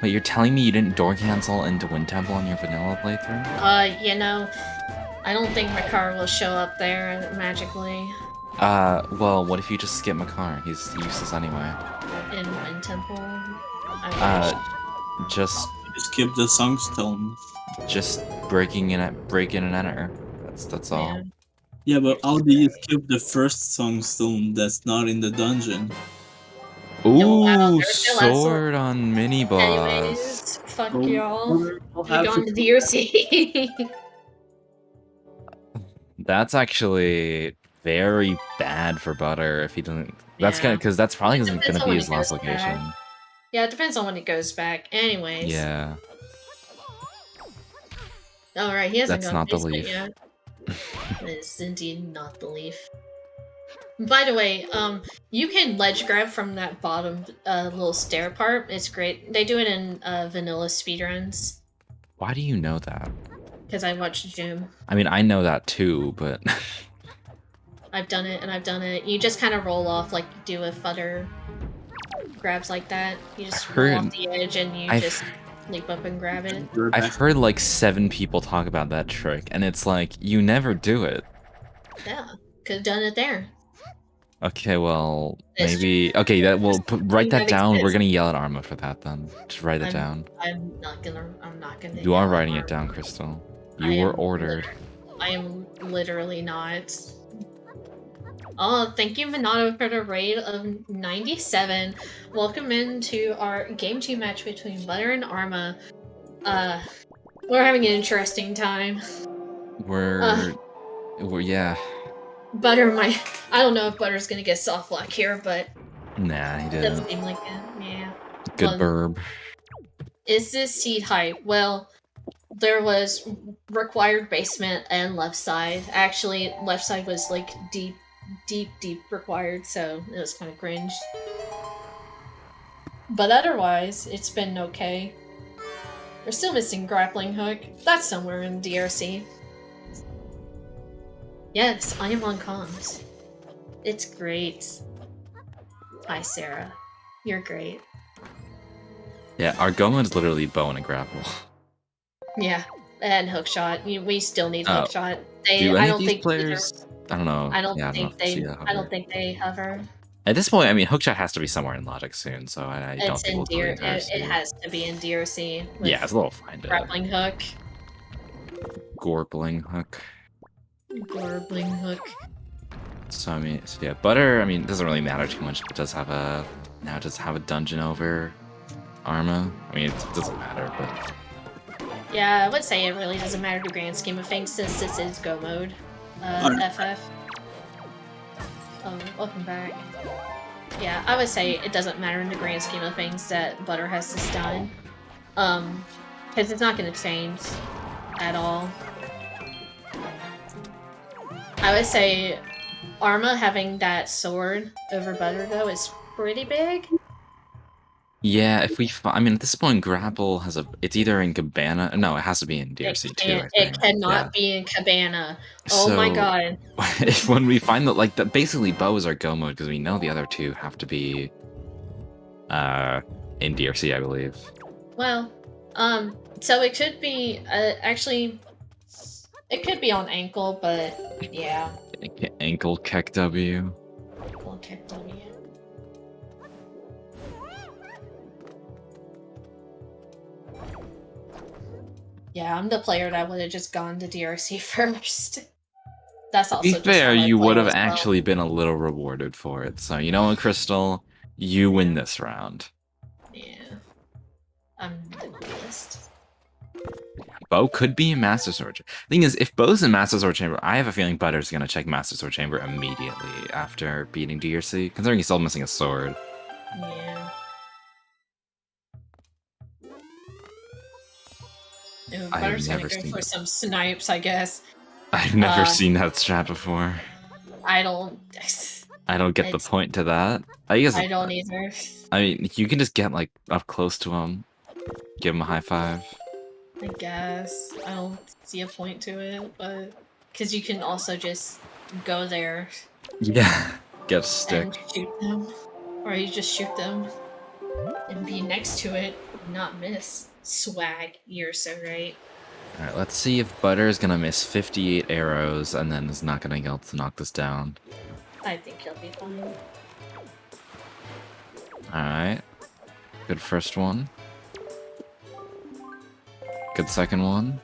S2: Wait, you're telling me you didn't door cancel into Wind Temple on your vanilla playthrough?
S1: You know, I don't think Makar will show up there magically
S2: Well, what if you just skip Makar? He's useless anyway.
S1: in Wind Temple. I
S2: Just
S3: Skip the Songstone.
S2: break in and enter. That's all.
S1: Yeah.
S3: Yeah, but how do you skip the first songstone that's not in the dungeon?
S1: Oh, wow,
S2: Ooh,
S1: there's still that sword.
S2: sword on mini boss.
S1: Anyways, fuck
S3: So
S1: y'all.
S3: we'll
S1: We
S3: have
S1: go
S3: to
S1: on to DRC.
S2: That's actually very bad for Butter if he doesn't. That's
S1: Yeah.
S2: because that's probably
S1: It
S2: gonna
S1: depends on
S2: be
S1: when
S2: his
S1: it
S2: last
S1: goes back.
S2: location.
S1: Yeah, it depends on when it goes back. Anyways.
S2: Yeah,
S1: Alright, he hasn't
S2: that's
S1: gone
S2: not the
S1: basement
S2: leaf.
S1: yet. That is indeed not the leaf. By the way, you can ledge grab from that bottom little stair part. It's great. They do it in vanilla speedruns.
S2: Why do you know that?
S1: Because I watched Jim.
S2: I mean, I know that too, but
S1: I've done it and I've done it. You just kind of roll off like you do with Futter grabs like that. You just roll off the edge and you just leap up and grab it.
S2: I've heard like 7 people talk about that trick, and it's like you never do it.
S1: Yeah, could have done it there.
S2: Okay, well,
S1: It's
S2: maybe. Okay, that we'll write that down. We're
S1: exists.
S2: gonna yell at Arma for that then. Just write it down.
S1: I'm not gonna. I'm not gonna.
S2: You are
S1: yell at
S2: writing it
S1: Arm.
S2: down, Crystal.
S1: I
S2: You were
S1: am
S2: ordered.
S1: I am literally not. Oh, thank you, Minato, for the raid of 97. Welcome into our Game 2 match between Butter and Arma. We're having an interesting time.
S2: We're yeah.
S1: Butter might. I don't know if Butter's gonna get soft lock here, but
S2: Nah, he
S1: it doesn't
S2: didn't.
S1: seem like it. Yeah.
S2: Good burb.
S1: Is this seed height? Well, there was required basement and left side. Actually, left side was like deep required, so it was kind of cringe. But otherwise, it's been okay. We're still missing grappling hook. That's somewhere in DRC. Yes, I am on comms. It's great. Hi, Sarah. You're great.
S2: Yeah, our Goma is literally bow and a grapple.
S1: Yeah, and hookshot. We still need hookshot.
S2: Do
S1: I
S2: any
S1: don't
S2: of these
S1: think
S2: players? I don't know.
S1: I don't
S2: Yeah, I don't know
S1: think
S2: if they see
S1: they.
S2: that
S1: I don't
S2: hover.
S1: think they hover.
S2: At this point, I mean, hookshot has to be somewhere in Logic soon, so I don't
S1: It's
S2: think
S1: in
S2: we'll go the entire
S1: It has to be in DRC. With
S2: yeah, it's a little find it.
S1: grappling hook.
S2: Gorbling hook.
S1: Gorbling hook.
S2: So I mean, so yeah, Butter. I mean, it doesn't really matter too much, but does have a now does have a dungeon over Arma. I mean, it doesn't matter, but
S1: Yeah, I would say it really doesn't matter the grand scheme of things since this is go mode. FF. Oh, welcome back. Yeah, I would say it doesn't matter in the grand scheme of things that Butter has this done. Because it's not going to change at all. I would say Arma having that sword over Butter, though, is pretty big.
S2: yeah, if we, I mean, at this point, Grapple has a. It's either in Cabana. No, it has to be in DRC too. I think.
S1: It cannot
S2: Yeah.
S1: be in Cabana. Oh my god.
S2: If when we find that, like, basically bows are go mode because we know the other two have to be, in DRC, I believe.
S1: Well, so it could be actually, it could be on ankle, but yeah.
S2: Ankle Keck W.
S1: Ankle Keck W. Yeah, I'm the player that would have just gone to DRC first. That's also
S2: To be fair,
S1: just how I
S2: you
S1: play
S2: would have
S1: as well.
S2: actually been a little rewarded for it. So you know what, Crystal, you win this round.
S1: Yeah, I'm the coolest.
S2: Bo could be in Master Sword. Thing is, if Bo's in Master Sword Chamber, I have a feeling Butter's gonna check Master Sword Chamber immediately after beating DRC, considering he's still missing a sword.
S1: Yeah. Ooh, Butter's gonna go for some snipes, I guess.
S2: I've never seen that strat before.
S1: I don't
S2: get the point to that. I guess
S1: I don't either.
S2: I mean, you can just get like up close to him, give him a high five.
S1: I guess I don't see a point to it, but because you can also just go there.
S2: Yeah, get a stick
S1: and shoot them, or you just shoot them and be next to it, and not miss. Swag, you're so right.
S2: All right, let's see if Butter is gonna miss 58 arrows and then is not gonna be able to knock this down.
S1: I think he'll be fine.
S2: All right, good first one. Good second one.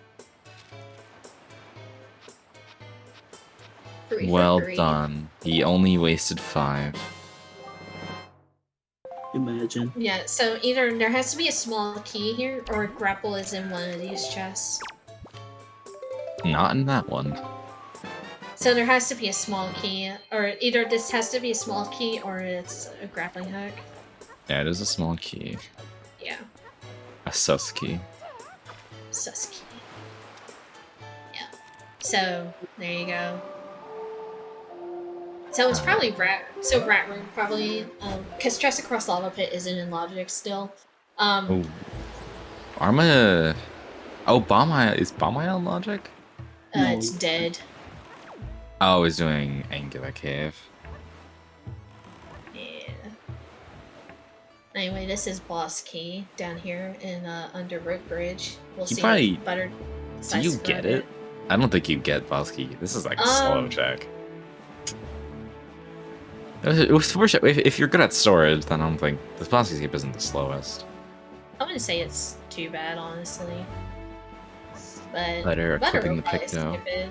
S1: 3 for
S2: Well
S1: 3.
S2: done. He only wasted 5.
S3: Imagine.
S1: Yeah, so either there has to be a small key here, or grapple is in one of these chests.
S2: Not in that one.
S1: So there has to be a small key, or either this has to be a small key, or it's a grappling hook.
S2: Yeah, it is a small key.
S1: Yeah,
S2: A sus key.
S1: sus key. Yeah. So there you go. So it's probably rat room probably, because Chest Across Lava Pit isn't in logic still.
S2: Oh. Arma... Oh, is Bomai on logic?
S3: No.
S1: It's dead.
S2: Oh, he's doing Angular Cave.
S1: Yeah. Anyway, this is boss key down here in under Rope Bridge. We'll
S2: You
S1: see
S2: probably-
S1: if Butter
S2: Do
S1: decides
S2: you
S1: to
S2: get
S1: grab
S2: it? I don't think you get boss key. This is like a slow check. If you're good at storage, then I don't think this boss key isn't the slowest.
S1: I'm gonna say it's too bad, honestly. But
S2: Butter equipping the
S1: will probably
S2: pick though.
S1: skip it.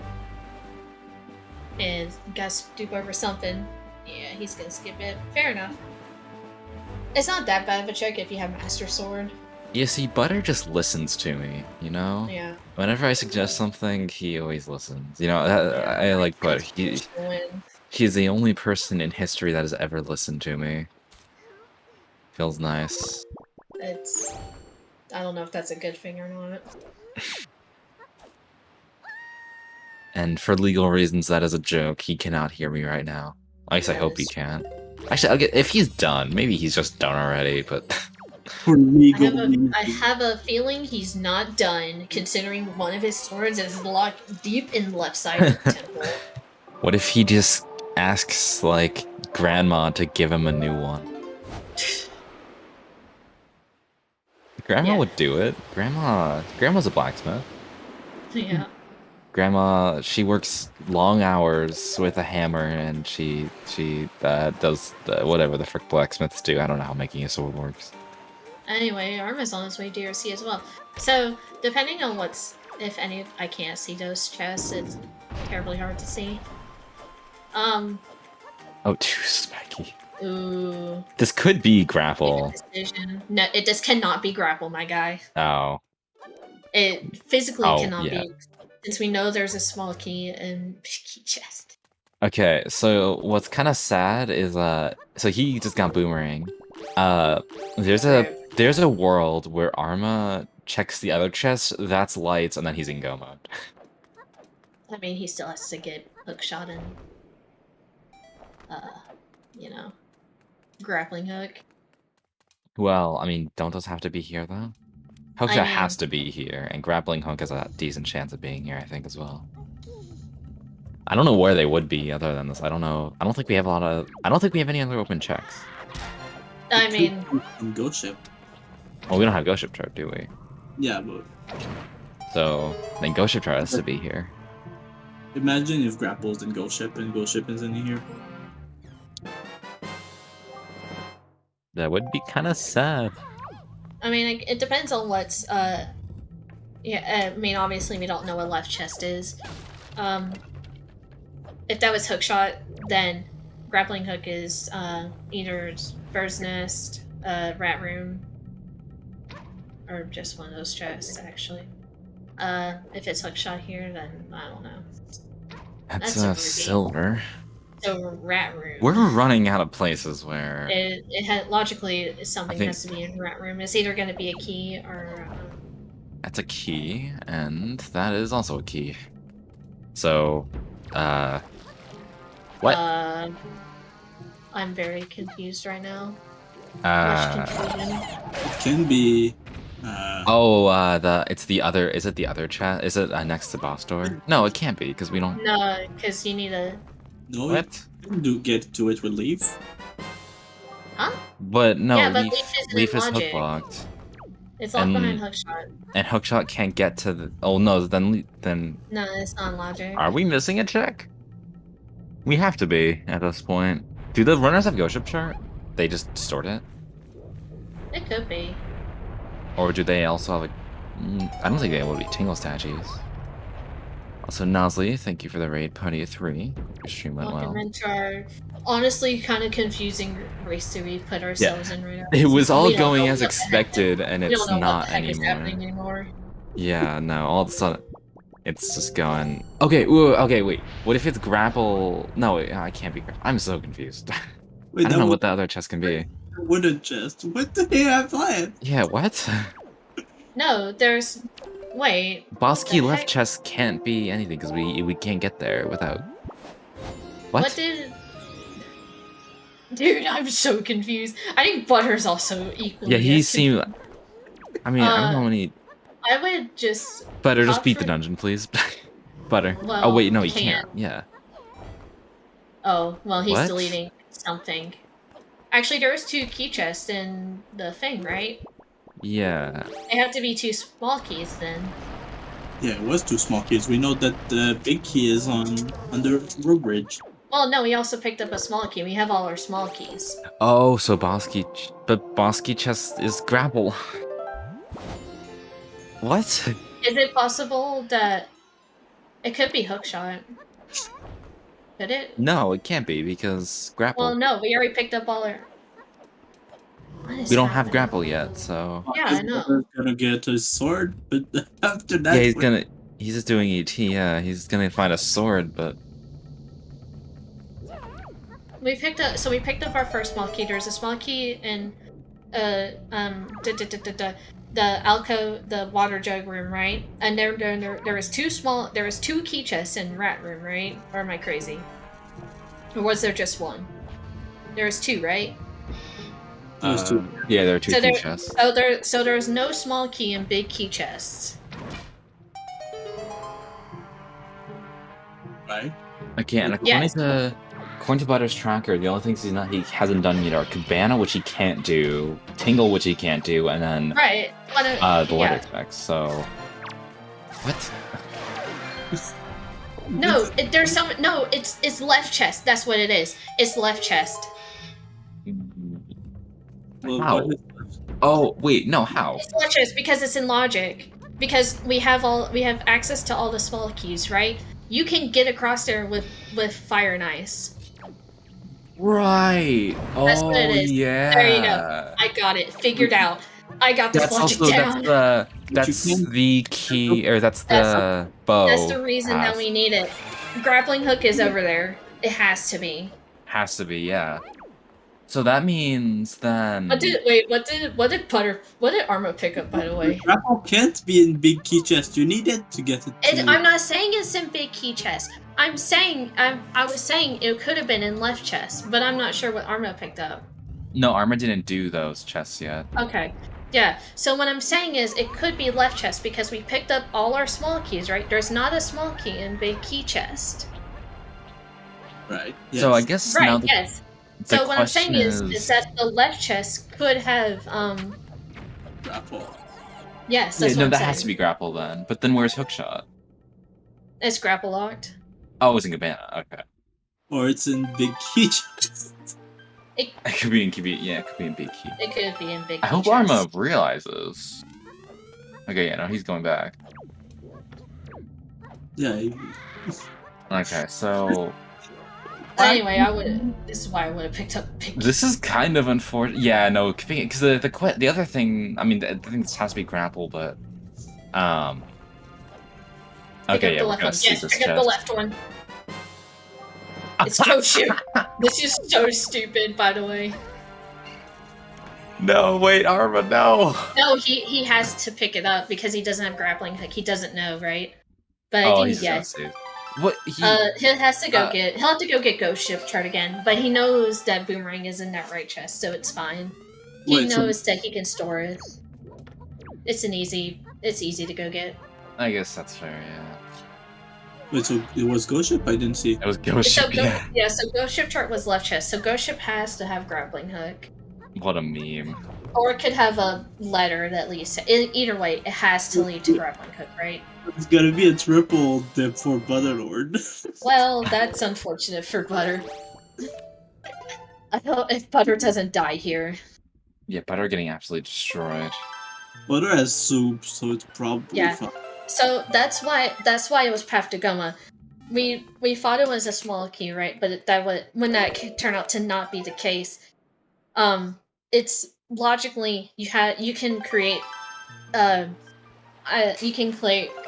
S1: And gotta stoop over something. Yeah, he's gonna skip it. Fair enough. It's not that bad of a check if you have Master Sword.
S2: You see, Butter just listens to me, you know?
S1: Yeah.
S2: Whenever I suggest something, he always listens. You know, I like Butter. He's the only person in history that has ever listened to me. Feels nice.
S1: It's... I don't know if that's a good thing or not.
S2: And for legal reasons, that is a joke. He cannot hear me right now. At least I hope he can. Actually, if he's done, maybe he's just done already, but...
S3: For legal
S1: I have a feeling he's not done, considering one of his swords is locked deep in the left side of the temple.
S2: What if he just asks, like, Grandma to give him a new one? Grandma would do it. Grandma's a blacksmith.
S1: Yeah.
S2: Grandma, she works long hours with a hammer, and she does whatever the frick blacksmiths do. I don't know how making a sword works.
S1: Anyway, Arma's on his way to DRC as well. So, depending on if any, I can't see those chests, it's terribly hard to see.
S2: Oh, too spiky.
S1: Ooh.
S2: This could be grapple.
S1: No, this cannot be grapple, my guy.
S2: Oh.
S1: It physically cannot
S2: yeah.
S1: be, since we know there's a small key in key chest.
S2: Okay, so what's kind of sad is so he just got boomerang. There's a world where Arma checks the other chest, that's lights, and then he's in go mode.
S1: I mean, he still has to get hookshot and, you know, grappling hook.
S2: Well, I mean, don't those have to be here though? Hookshot has to be here, and grappling hook has a decent chance of being here, I think, as well. I don't know where they would be other than this. I don't know. I don't think we have any other open checks.
S1: I mean,
S3: Ghost Ship.
S2: Well, we don't have Ghost Ship Chart, do we?
S3: Yeah, but
S2: So then Ghost Ship Chart has to be here.
S3: imagine if Grapple's in Ghost Ship and Ghost Ship is in here.
S2: That would be kind of sad.
S1: I mean, it depends on what's, yeah, I mean, obviously we don't know what left chest is. If that was hookshot, then grappling hook is, either Bird's Nest, Rat Room, or just one of those chests, actually. If it's hookshot here, then I don't know.
S2: That's
S1: a
S2: silver.
S1: So Rat Room.
S2: We're running out of places where...
S1: It had, logically, something has to be in Rat Room. It's either going to be a key or...
S2: That's a key, and that is also a key. So, what?
S1: I'm very confused right now. Much confusion.
S3: It can be.
S2: It's the other. Is it the other chat? Is it next to boss door? No, it can't be because we don't.
S1: No, because you need a.
S3: No,
S2: What?
S3: you can get to it with Leaf.
S1: Huh?
S2: But no,
S1: Yeah, but
S2: Leaf is
S1: logic.
S2: hook locked,
S1: It's locked
S2: And-
S1: behind hookshot.
S2: and hookshot can't get to the. Oh no, then
S1: No, it's not logic.
S2: are we missing a check? We have to be at this point. Do the runners have Ghost Ship Chart? They just distort it,
S1: It could be.
S2: or do they also have a? I don't think they would be tingle statues. Also, Nosley, thank you for the raid. Party of 3. Your stream went
S1: Welcome
S2: well.
S1: into our honestly kind of confusing race that we've put ourselves in right now.
S2: It was all
S1: We don't
S2: going
S1: know
S2: as
S1: what the heck
S2: expected, and
S1: we don't
S2: it's
S1: know what the
S2: not
S1: heck is
S2: anymore.
S1: happening anymore.
S2: Yeah, no, all of a sudden, it's just going... Okay, ooh, okay, wait. What if it's grapple... No, I can't be... I'm so confused.
S3: Wait,
S2: I don't know what the other chest can be.
S3: wooden chest. What the hell have I?
S2: Yeah, what?
S1: No, there's... Wait.
S2: Boss key
S1: the
S2: left
S1: heck?
S2: chest can't be anything, because we can't get there without... What?
S1: did... Dude, I'm so confused. I think Butter's also equally
S2: Yeah, he
S1: as
S2: seemed...
S1: confused.
S2: I mean, I don't know any...
S1: I would just...
S2: Butter, just
S1: opt
S2: beat the
S1: for-
S2: dungeon, please. Butter.
S1: Well,
S2: Oh, wait, no, he
S1: can't.
S2: can't. Yeah.
S1: Oh, well, he's
S2: What?
S1: deleting something. Actually, there was 2 key chests in the thing, right?
S2: Yeah.
S1: They have to be 2 small keys then.
S3: Yeah, it was 2 small keys. We know that the big key is on under road bridge.
S1: Well, no, we also picked up a small key. We have all our small keys.
S2: Oh, so boss key... But boss key chest is grapple. What?
S1: Is it possible that it could be hookshot? Could it?
S2: No, it can't be, because grapple.
S1: Well, no, we already picked up all our...
S2: We don't have grapple yet, so...
S1: Yeah, I know.
S3: He's gonna get a sword, but after that...
S2: Yeah, he's gonna... He's just doing ET, yeah. He's gonna find a sword, but...
S1: We picked up our first small key. There's a small key in the alcove, the water jug room, right? And there was 2 key chests in rat room, right? Or am I crazy? Or was there just 1? There was 2, right?
S2: Yeah, there are 2
S1: So
S2: key
S1: there-
S2: chests.
S1: Oh, there's no small key in big key chests.
S3: Right?
S2: Okay, and according to Butter's tracker, the only things he hasn't done yet are Cabana, which he can't do, Tingle, which he can't do, and then
S1: Right.
S2: the letter effects. So, what?
S1: No, there's some. No, it's left chest. That's what it is. It's left chest.
S3: Well,
S2: How?
S3: what is-
S2: Oh wait, no, how?
S1: It's left chest because it's in logic. Because we have access to all the small keys, right? You can get across there with fire and ice.
S2: Right.
S1: That's
S2: Oh
S1: what it is.
S2: yeah.
S1: There you go. I got it figured out. I got this
S2: That's
S1: logic
S2: also
S1: down.
S2: that's the key, or that's the bow.
S1: That's the reason that
S2: path.
S1: we need it. Grappling hook is over there. It has to be.
S2: Has to be, yeah. So that means then.
S1: What did Arma pick up, by the way?
S3: Grapple can't be in big key chest. You need it to get it.
S1: I'm not saying it's in big key chest. I was saying it could have been in left chest, but I'm not sure what Arma picked up.
S2: No, Armor didn't do those chests yet.
S1: Okay. Yeah, so what I'm saying is it could be left chest because we picked up all our small keys, right? There's not a small key in big key chest.
S3: Right.
S2: So I guess
S1: Right,
S2: now
S1: yes.
S2: the
S1: So what I'm saying
S2: question
S1: is that the left chest could have,
S3: grapple.
S1: yes,
S2: Yeah,
S1: that's
S2: no,
S1: what I'm
S2: that
S1: saying.
S2: has to be grapple then. But then where's Hookshot?
S1: It's grapple locked.
S2: Oh, it's in Cabana. Okay.
S3: Or it's in big key chest.
S2: It could be in yeah, it could be in Big Key.
S1: It could be in big
S2: I
S1: key
S2: hope
S1: chest.
S2: Arma realizes. Okay, yeah, no, he's going back.
S3: Yeah.
S2: Okay, so
S1: Anyway, this is why I would have picked up big key.
S2: this is kind of unfortunate. Yeah, no, because the other thing, I mean, the thing has to be grapple, but
S1: Pick up
S2: okay, yeah,
S1: the
S2: we're
S1: left
S2: gonna
S1: one.
S2: see
S1: Yes,
S2: this
S1: pick up the
S2: chest.
S1: left one. It's Go Shoot. This is so stupid, by the way.
S2: No, wait, Arma, no.
S1: No, he has to pick it up because he doesn't have grappling hook. He doesn't know, right? But I
S2: Oh,
S1: think
S2: he's
S1: yes.
S2: gonna see. What he?
S1: He has to go get. He'll have to go get Ghost Ship chart again. But he knows that Boomerang is in that right chest, so it's fine. He
S3: Wait, so-
S1: knows that he can store it. It's easy to go get.
S2: I guess that's fair. Yeah.
S3: Wait, so it was Ghost Ship? I didn't see.
S2: It was Ghost
S1: So
S2: Ship. Yeah.
S1: so Ghost Ship chart was left chest. So Ghost Ship has to have grappling hook,
S2: What a meme.
S1: or it could have a letter that leads to. Either way, it has to lead to grappling hook, right?
S3: It's gonna be a triple dip for Butterlord.
S1: Well, that's unfortunate for Butter. I hope if Butter doesn't die here.
S2: Yeah, Butter getting absolutely destroyed.
S3: Butter has soup, so it's probably
S1: Yeah.
S3: fine.
S1: So that's why it was Path to Goma. We thought it was a small key, right? But when that turned out to not be the case, it's logically you can create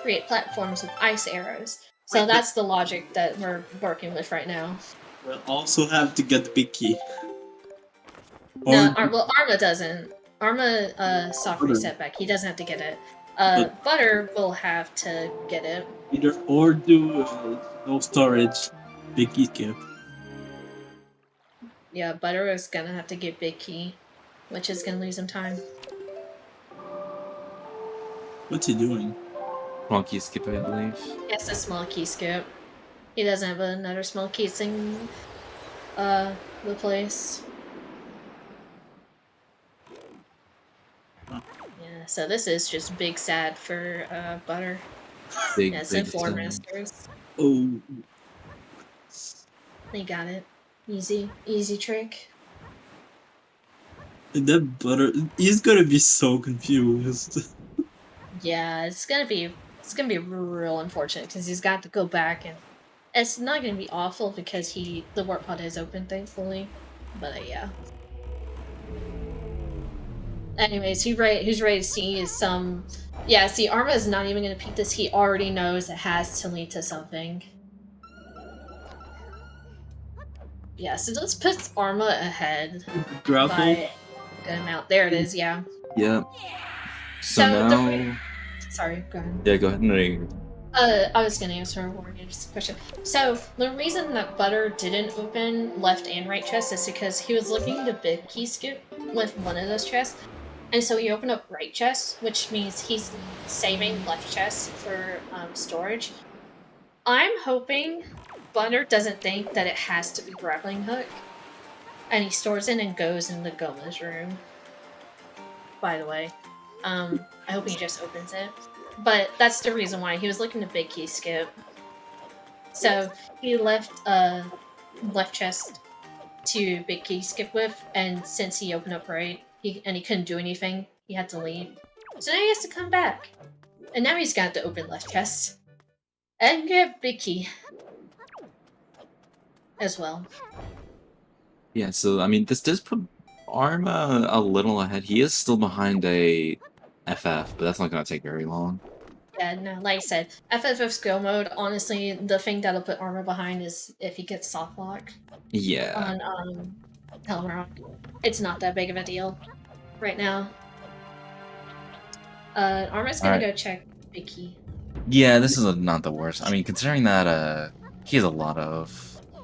S1: create platforms with ice arrows. So
S3: Wait,
S1: that's the logic that we're working with right now.
S3: we'll also have to get the big key.
S1: No, Arma doesn't. Arma soft
S3: Butter.
S1: reset back. He doesn't have to get it.
S3: But-
S1: Butter will have to get it.
S3: Either or do no storage, big key skip.
S1: Yeah, Butter is gonna have to get Big Key, which is gonna lose him time.
S3: What's he doing?
S2: Monkey skip, I believe.
S1: Yes, a small key skip. He doesn't have another small key thing. The place.
S3: Huh.
S1: Yeah, so this is just big sad for Butter.
S2: Big,
S1: Yes,
S2: big
S1: and Floor
S2: sad.
S1: Masters.
S3: Oh,
S1: They got it. Easy trick.
S3: that Butter, he's gonna be so confused.
S1: Yeah, it's gonna be real unfortunate because he's got to go back, and it's not gonna be awful because the warp pod is open, thankfully. But yeah. Anyways, who's ready to see some? Yeah, see, Arma is not even gonna peek this. He already knows it has to lead to something. Yeah, so let's put Arma ahead
S3: Grapple?
S1: by a good amount. There it is. Yeah.
S2: Yep.
S1: So
S2: now...
S1: Sorry, go ahead.
S2: Yeah, go ahead. No, you're good.
S1: I was gonna answer Warrior's question. So, the reason that Butter didn't open left and right chests is because he was looking to big key skip with one of those chests, and so he opened up right chest, which means he's saving left chest for storage. I'm hoping Butter doesn't think that it has to be grappling hook, and he stores it and goes into Goma's room. By the way, I hope he just opens it. But that's the reason why he was looking to big key skip. So he left left chest to big key skip with, and since he opened up right, he couldn't do anything, he had to leave. So now he has to come back, and now he's got to open left chest and get big key as well.
S2: Yeah, so, I mean, this does put Arma a little ahead. He is still behind a FF, but that's not going to take very long.
S1: Yeah, no, like I said, FFF skill mode, honestly, the thing that'll put Arma behind is if he gets soft lock
S2: Yeah.
S1: on Helmrock. It's not that big of a deal right now. Arma's gonna go check Big Key.
S2: Yeah, this is not the worst. I mean, considering that he has a lot of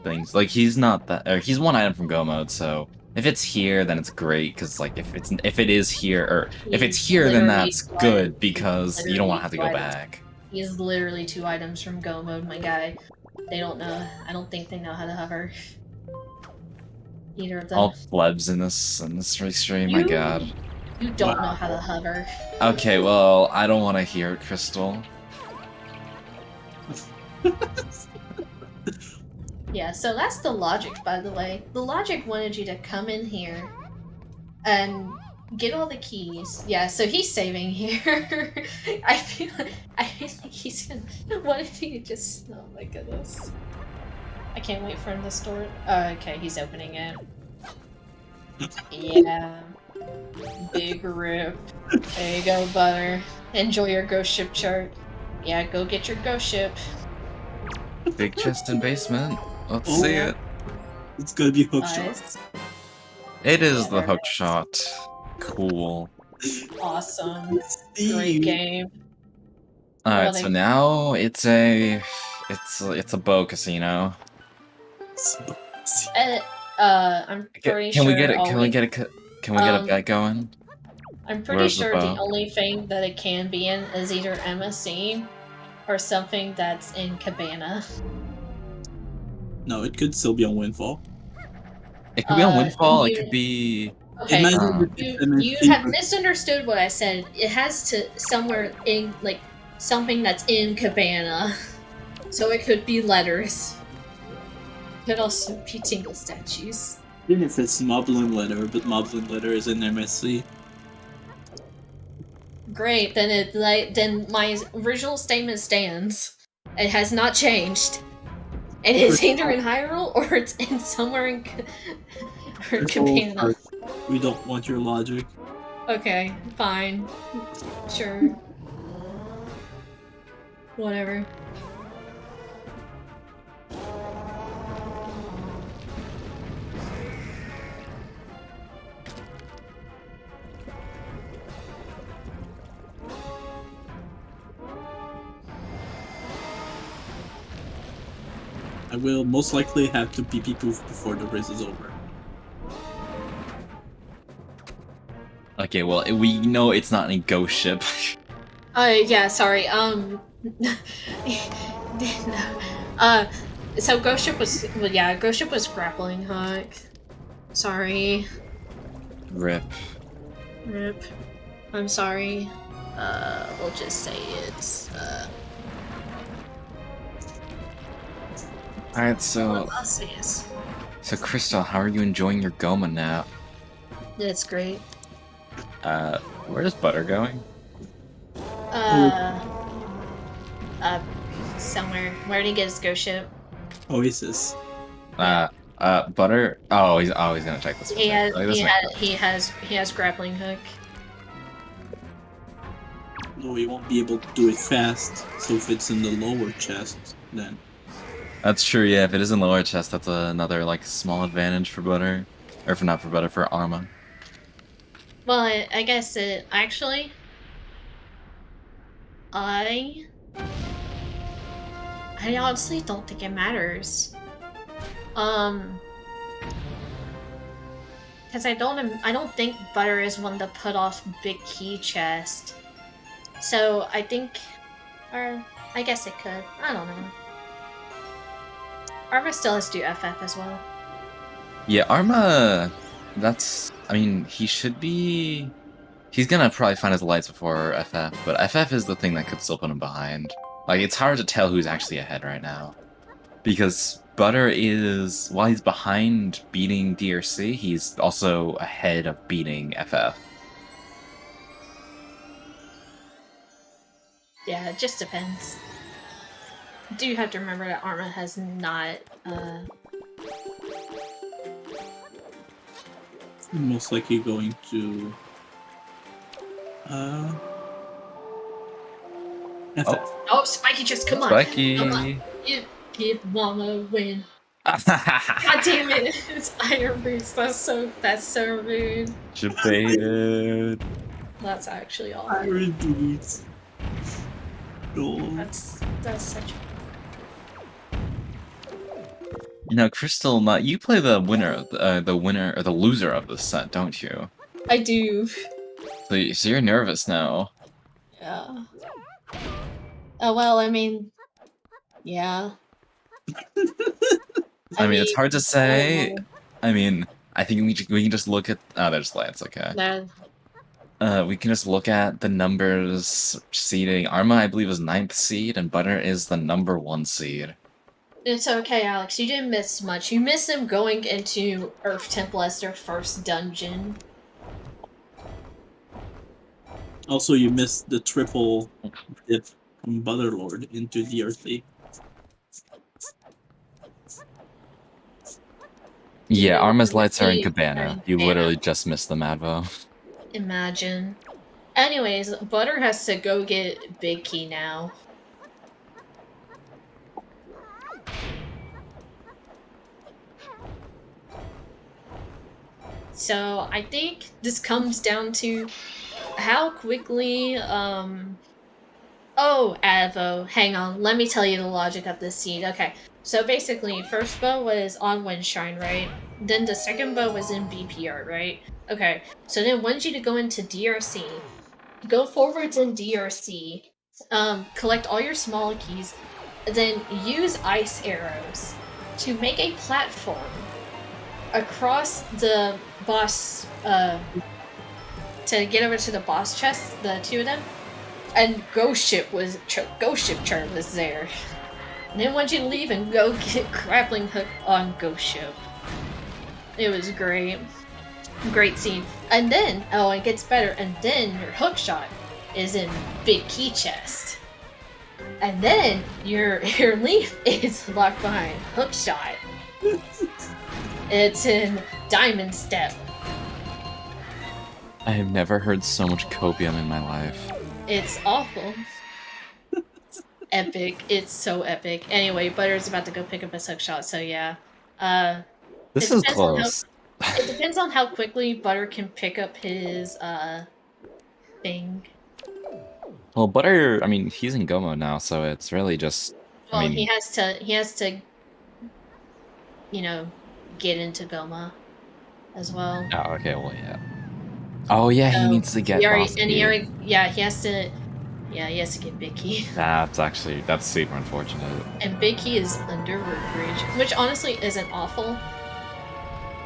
S2: things. Like, he's not that, or he's one item from Go mode, so if it's here, then it's great. Because like, if it is here, or if it's here, then that's good because you don't want to have to go back.
S1: He's literally 2 items from Go mode, my guy. They don't know. I don't think they know how to hover. Either of them.
S2: All plebs in this stream. My God.
S1: You don't know how to hover.
S2: Okay, well, I don't want to hear it, Crystal.
S1: Yeah, so that's the logic, by the way. The logic wanted you to come in here and get all the keys. Yeah, so he's saving here. I feel like he's gonna. What if he just? Oh my goodness! I can't wait for him to store it. Oh, okay, he's opening it. Yeah. Big rip. There you go, Butter. Enjoy your ghost ship chart. Yeah, go get your ghost ship.
S2: Big chest and basement. Let's
S3: Oh.
S2: see it.
S3: It's gonna be hook shot.
S1: Nice.
S2: It is the hook shot. Cool.
S1: Awesome. Great
S3: Steve.
S1: game.
S2: Alright,
S1: Well,
S2: so
S1: they-
S2: now it's a bow casino.
S1: I'm pretty
S2: Can
S1: sure.
S2: we get it?
S1: all
S2: Can we get a bet going?
S1: I'm pretty
S2: Where's the
S1: sure
S2: bow?
S1: the only thing that it can be in is either MSC or something that's in Cabana.
S3: No, it could still be on Windfall.
S2: It could be on Windfall. It
S1: you-
S2: could be.
S1: Okay,
S3: Imagine
S1: you
S3: MSC
S1: have misunderstood what I said. It has to somewhere in like something that's in Cabana, so it could be letters. It could also be tingle statues.
S3: Even if it's Moblin Letter, but Moblin Letter is in MSC.
S1: Great, then my original statement stands. It has not changed. And it's either in Hyrule or it's in somewhere in or Cabana.
S3: We don't want your logic.
S1: Okay, fine. Sure. Whatever.
S3: I will most likely have to PP proof before the race is over.
S2: Okay, well, we know it's not a ghost ship.
S1: Yeah, sorry, so Ghost Ship was, well, yeah, Ghost Ship was grappling hook. Sorry.
S2: Rip.
S1: Rip. I'm sorry. We'll just say it's,
S2: Alright, so...
S1: I'll say yes.
S2: So, Crystal, how are you enjoying your Goma nap?
S1: It's great.
S2: Where's Butter going?
S1: Somewhere. Where did he get his Ghost Ship?
S3: Oasis.
S2: Butter? Oh, he's gonna check this.
S1: He has grappling hook.
S3: No, he won't be able to do it fast, so if it's in the lower chest, then...
S2: That's true, yeah, if it is in lower chest, that's another, like, small advantage for Butter. Or for not for Butter, for Arma.
S1: Well, I guess it, actually... I honestly don't think it matters. Because I don't think Butter is one to put off big key chest. So I think, or I guess it could. I don't know. Arma still has to do FF as well.
S2: Yeah, Arma, that's, I mean, he should be, he's gonna probably find his lights before FF, but FF is the thing that could still put him behind. Like, it's hard to tell who's actually ahead right now. Because Butter is, while he's behind beating DRC, he's also ahead of beating FF.
S1: Yeah, it just depends. Do have to remember that Arma has not,
S3: most likely going to... FF.
S1: Oh, Spiky, just come on!
S2: Spiky!
S1: Come on. You wanna win. God damn it! It's Iron Boots. That's so rude.
S2: Debated.
S1: That's actually all.
S3: Iron Boots. No.
S1: That's such.
S2: Now, Crystal, you play the winner, the loser of this set, don't you?
S1: I do.
S2: So you're nervous now.
S1: Yeah. Oh well, I mean, yeah.
S2: I mean, it's hard to say. I mean, I think we can just look at. Oh, there's lights. Okay. We can just look at the numbers seeding. Arma, I believe, is 9th seed, and Butter is the number 1 seed.
S1: It's okay, Alex. You didn't miss much. You missed them going into Earth Temple as their first dungeon.
S3: Also, you missed the triple dip from Butterlord into DRC.
S2: Yeah, Arma's lights are in Cabana. You literally just missed the Madvo.
S1: Imagine. Anyways, Butter has to go get Big Key now. So I think this comes down to how quickly, oh, Avo, hang on, let me tell you the logic of this seed. Okay, so basically, first bow was on Windshrine, right? Then the second bow was in BPR, right? Okay, so then once you to go into DRC, go forwards in DRC, collect all your small keys, then use ice arrows to make a platform across the boss, to get over to the boss chest, the 2 of them, and Ghost Ship Chart was there. And then once you leave and go get Grappling Hook on Ghost Ship. It was great. Great scene. And then, oh, it gets better, and then your hook shot is in Big Key Chest. And then your leaf is locked behind Hookshot. It's in Diamond Step.
S2: I have never heard so much copium in my life.
S1: It's awful. Epic. It's so epic. Anyway, Butter's about to go pick up his hookshot, so yeah.
S2: This
S1: It
S2: is
S1: depends on
S2: close.
S1: It depends on how quickly Butter can pick up his thing.
S2: Well, Butter, I mean, he's in go mode now, so it's really just.
S1: Well,
S2: I mean,
S1: he has to, you know, get into Goma as well.
S2: oh, okay, well, yeah. Oh, yeah, he
S1: So
S2: needs to get Boss Key.
S1: he has to get Big Key.
S2: That's super unfortunate.
S1: And Big Key is under Root Bridge, which honestly isn't awful.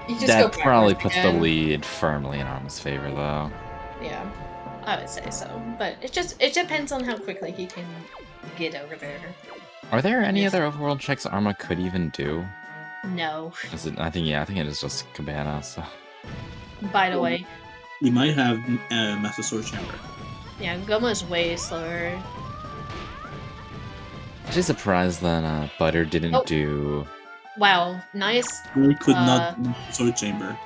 S1: You just
S2: That
S1: go
S2: probably
S1: backwards
S2: puts the
S1: again.
S2: lead firmly in Arma's favor, though.
S1: Yeah, I would say so. But it depends on how quickly he can get over there.
S2: Are there any
S1: Yes.
S2: other overworld checks Arma could even do?
S1: No.
S2: Is it? I think it is just Cabana. So.
S1: By the way,
S3: You might have Master Sword Chamber.
S1: yeah, Goma is way slower.
S2: Actually surprised that Butter didn't
S1: Oh.
S2: do.
S1: Wow, nice.
S3: You could not Sword Chamber.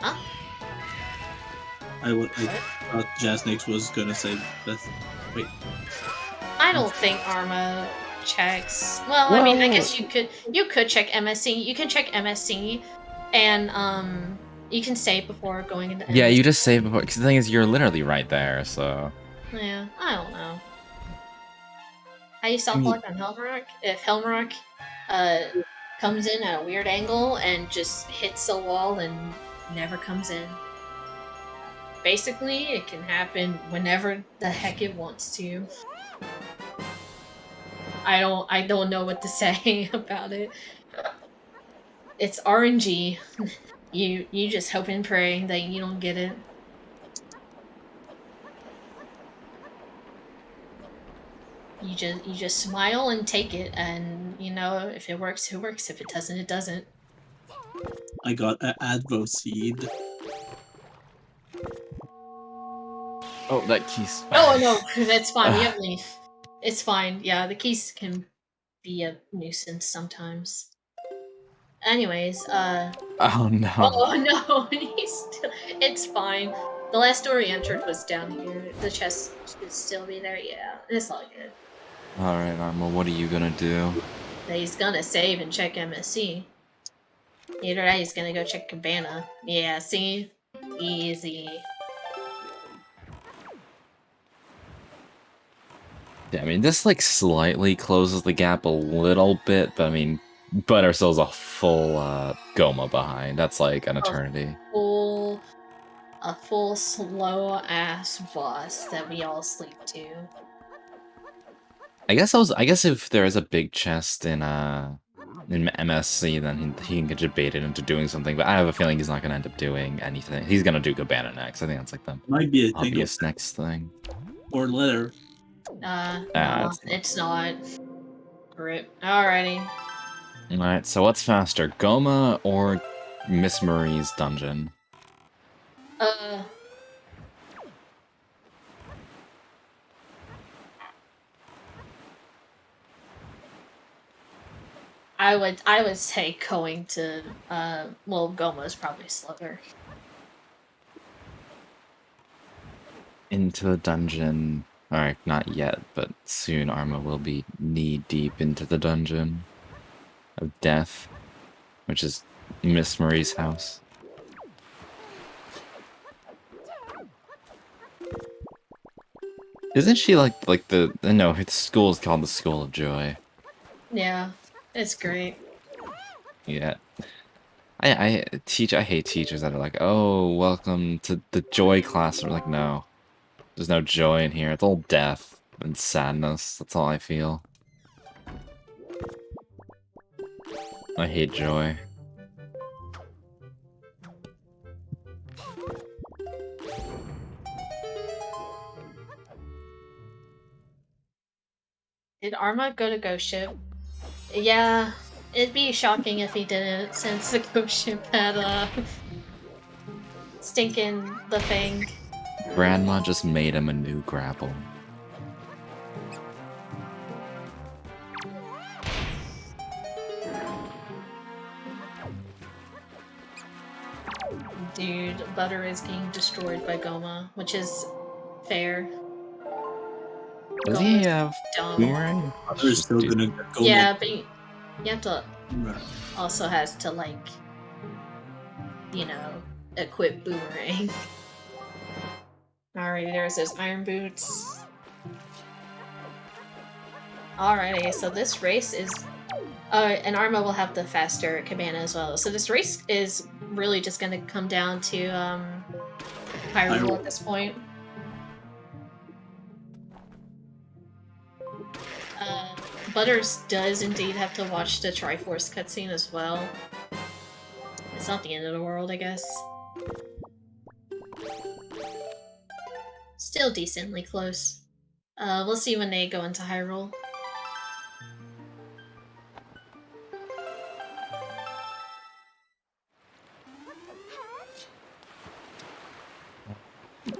S1: Huh?
S3: I thought Jasnix was gonna say that. Wait.
S1: I don't think Arma checks. Well, I mean, I guess you could check MSC. You can check MSC, and you can save before going into MSC.
S2: Yeah, you just save before. Because the thing is, you're literally right there. So.
S1: Yeah, I don't know. How you self-lock on Helmrock? If Helmrock comes in at a weird angle and just hits the wall and never comes in. Basically, it can happen whenever the heck it wants to. I don't know what to say about it. It's RNG. You just hope and pray that you don't get it. You just smile and take it, and you know, if it works, it works. If it doesn't, it doesn't.
S3: I got an Advo seed.
S2: Oh, that keys.
S1: Oh no, that's fine. We have leaf. It's fine. Yeah, the keys can be a nuisance sometimes. Anyways,
S2: Oh no.
S1: oh no, it's fine. The last door we entered was down here. The chest should still be there. Yeah, it's all good.
S2: All right, Arma. What are you gonna do?
S1: He's gonna save and check MSC. Either that, he's gonna go check Cabana. Yeah, see, easy.
S2: Yeah, I mean, this like slightly closes the gap a little bit, but I mean, Butter still's a full Goma behind. That's like an eternity.
S1: A full slow ass boss that we all sleep to.
S2: I guess if there is a big chest in MSC, then he can get baited into doing something. But I have a feeling he's not gonna end up doing anything. He's gonna do Cabana next. I think that's like the
S3: Might be a thing
S2: obvious next thing.
S3: or letter.
S1: No, it's not. Rip. Alrighty.
S2: Alright, so what's faster, Goma or Miss Marie's dungeon?
S1: I would say going to well, Goma's probably slower.
S2: Into the dungeon. Alright, not yet, but soon Arma will be knee-deep into the dungeon of death, which is Miss Marie's house. Isn't she like the... No, the school is called the School of Joy.
S1: Yeah, it's great.
S2: Yeah. I hate teachers that are like, oh, welcome to the joy class. We're like, no. There's no joy in here. It's all death and sadness. That's all I feel. I hate joy.
S1: Did Arma go to Ghost Ship? Yeah, it'd be shocking if he didn't, since the Ghost Ship had stinking the thing.
S2: Grandma just made him a new grapple.
S1: Dude, Butter is getting destroyed by Goma, which is fair.
S2: Does he
S1: Goma's
S2: have
S1: dumb.
S2: boomerang?
S3: They're still gonna go.
S1: Yeah, but you have to
S3: Right.
S1: also has to like, you know, equip Boomerang. Alrighty, there's those iron boots. Alrighty, so this race is... and Arma will have the faster Cabana as well. So this race is really just gonna come down to, Hyrule at this point. Butters does indeed have to watch the Triforce cutscene as well. It's not the end of the world, I guess. Still decently close. We'll see when they go into Hyrule.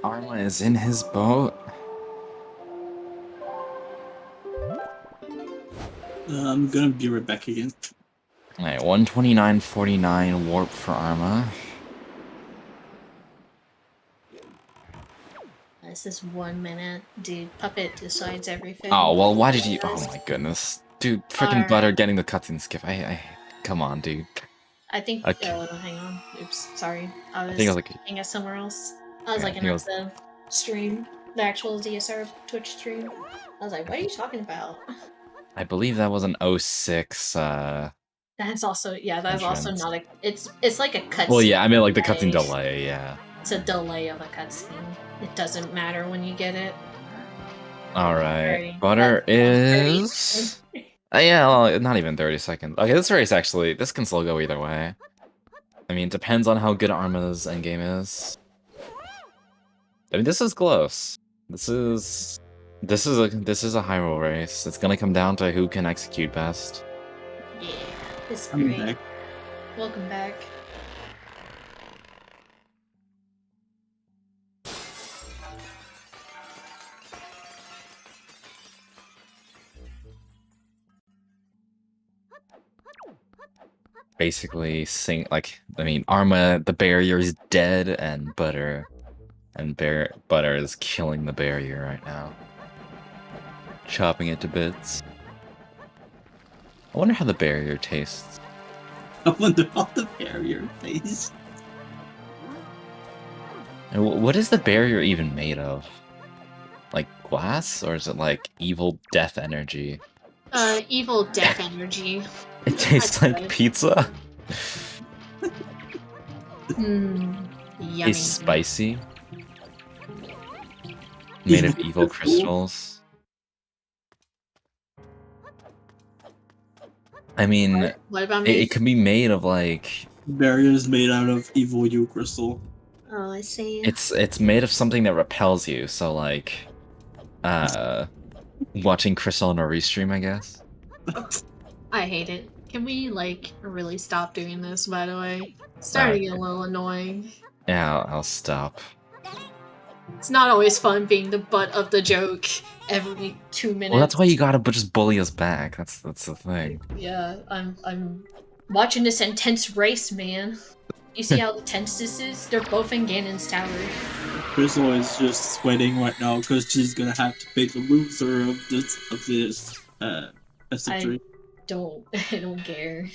S2: Arma is in his boat.
S3: I'm gonna be right back again.
S2: Alright, 129.49 warp for Arma.
S1: This is 1 minute. Dude, Puppet decides everything.
S2: Oh, well, why did you... Oh my goodness. Dude, freaking
S1: Alright.
S2: Butter getting the cutscene skip. Come on, dude.
S1: I think...
S2: Okay.
S1: Oh, hang on. Oops, sorry. I was
S2: think I was like...
S1: looking at somewhere else. I was
S2: Yeah, I
S1: looking
S2: think it
S1: at
S2: was-
S1: the stream. The actual DSR Twitch stream. I was like, what are you talking about?
S2: I believe that was an 06,
S1: That's also... Yeah, that's also
S2: Entrance.
S1: not a... It's like a cutscene.
S2: Well, yeah, I mean, like, the
S1: delay.
S2: cutscene delay, yeah.
S1: It's a delay of a cutscene. It doesn't matter when you get it.
S2: Alright,
S1: Alrighty.
S2: Butter
S1: That's
S2: is... yeah, well, not even 30 seconds. Okay, this race actually, this can still go either way. I mean, it depends on how good Arma's endgame is. I mean, this is close. This is a Hyrule race. It's gonna come down to who can execute best.
S1: Yeah, it's
S3: I'm
S1: great.
S3: back.
S1: Welcome back.
S2: Basically, I mean, Arma, the barrier is dead, and Butter is killing the barrier right now. Chopping it to bits. I wonder how the barrier tastes.
S3: I wonder how the barrier tastes.
S2: And what is the barrier even made of? Like glass? Or is it like evil death energy?
S1: Evil death energy.
S2: It tastes
S1: That's
S2: like
S1: good.
S2: pizza?
S1: Yummy.
S2: It's spicy. Made of evil crystals. I mean,
S1: What about me?
S2: it could be made of like...
S3: Barrier is made out of evil U crystal.
S1: Oh, I see.
S2: It's made of something that repels you, so like... watching Crystal on a restream, I guess?
S1: I hate it. Can we, like, really stop doing this, by the way? It's starting to get a little annoying.
S2: Yeah, I'll stop.
S1: It's not always fun being the butt of the joke every 2 minutes.
S2: Well, that's why you gotta just bully us back. That's the thing.
S1: Yeah, I'm watching this intense race, man. You see how tense this is? They're both in Ganon's tower.
S3: Crystal is just sweating right now because she's gonna have to pick the loser of this SC3.
S1: I don't care.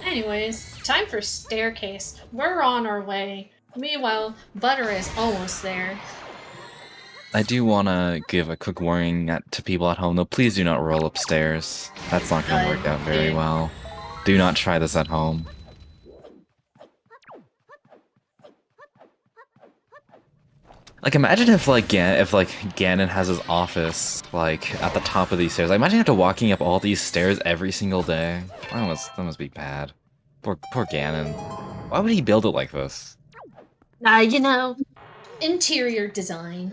S1: Anyways, time for staircase. We're on our way. Meanwhile, Butter is almost there.
S2: I do want to give a quick warning to people at home, though. Please do not roll upstairs. That's not going to work out very well. Do not try this at home. Like, imagine if Ganon has his office like at the top of these stairs. Like, imagine you have to walking up all these stairs every single day. That must be bad. Poor Ganon. Why would he build it like this?
S1: You know, interior design.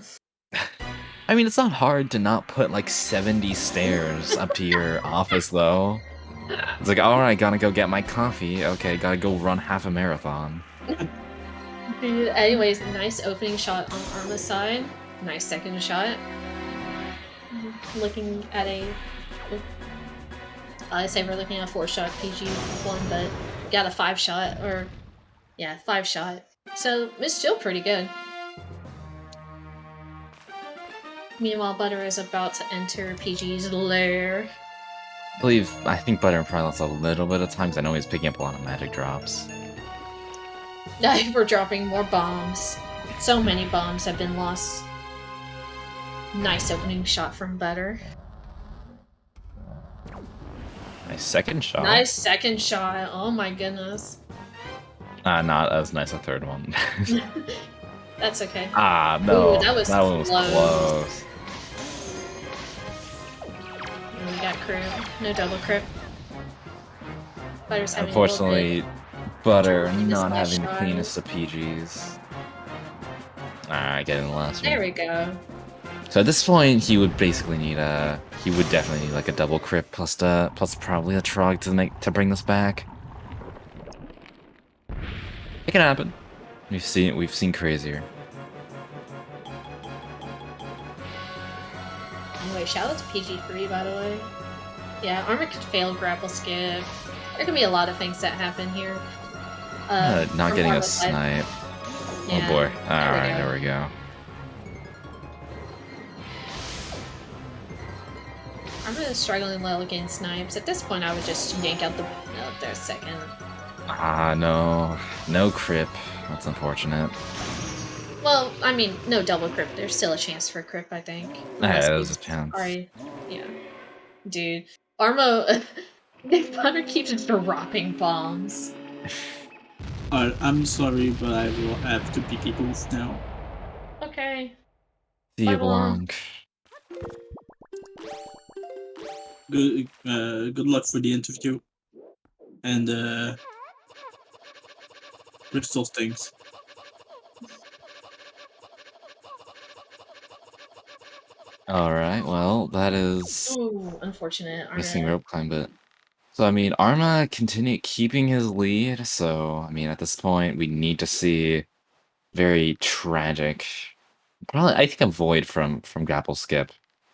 S2: I mean, it's not hard to not put like 70 stairs up to your office, though. It's like, alright, gotta go get my coffee. Okay, gotta go run half a marathon.
S1: Dude, anyways, nice opening shot on Arma's side. Nice second shot. Looking at a... I say we're looking at a 4-shot PG one, but got a 5-shot, or... Yeah, 5-shot. So, it's still pretty good. Meanwhile, Butter is about to enter PG's lair.
S2: I think Butter probably lost a little bit of time, because I know he's picking up a lot of magic drops.
S1: We're dropping more bombs. So many bombs have been lost. Nice opening shot from Butter.
S2: Nice second shot.
S1: Nice second shot. Oh my goodness.
S2: Not as nice a third one.
S1: That's okay.
S2: No.
S1: Ooh, that one was
S2: close.
S1: And we got crit. No double crit. Butter's having
S2: Unfortunately, Butter
S1: Cleanest
S2: not
S1: last
S2: having the
S1: shot.
S2: cleanest of PGs. Alright, getting the last
S1: There
S2: one.
S1: we go.
S2: So at this point, he would basically need he would definitely need like a double crit plus probably a Trog to bring this back. It can happen. We've seen crazier.
S1: Anyway, shout out to PG3, by the way. Yeah, Armor could fail grapple skip. There can be a lot of things that happen here.
S2: Not
S1: from
S2: getting a
S1: Arma's side.
S2: snipe.
S1: Yeah,
S2: Oh boy.
S1: there we
S2: Alright,
S1: go.
S2: there we go.
S1: I'm really struggling low against snipes. At this point, I would just yank out the... Oh, there's second.
S2: No. No crip. That's unfortunate.
S1: Well, I mean, no double crit. There's still a chance for crit, I think.
S2: Yeah, there's a chance.
S1: Alright, yeah. Dude. Armo... Butter keeps dropping bombs.
S3: I'm sorry, but I will have to pick equals now.
S1: Okay.
S2: See you,
S1: Bye, Mom.
S2: Blanc.
S3: Good luck for the interview. And Crystal things.
S2: Alright, well, that is
S1: Ooh, unfortunate.
S2: missing
S1: Arma.
S2: rope climb bit. So, I mean, Arma continued keeping his lead, so, I mean, at this point, we need to see very tragic... Probably, I think a void from grapple skip.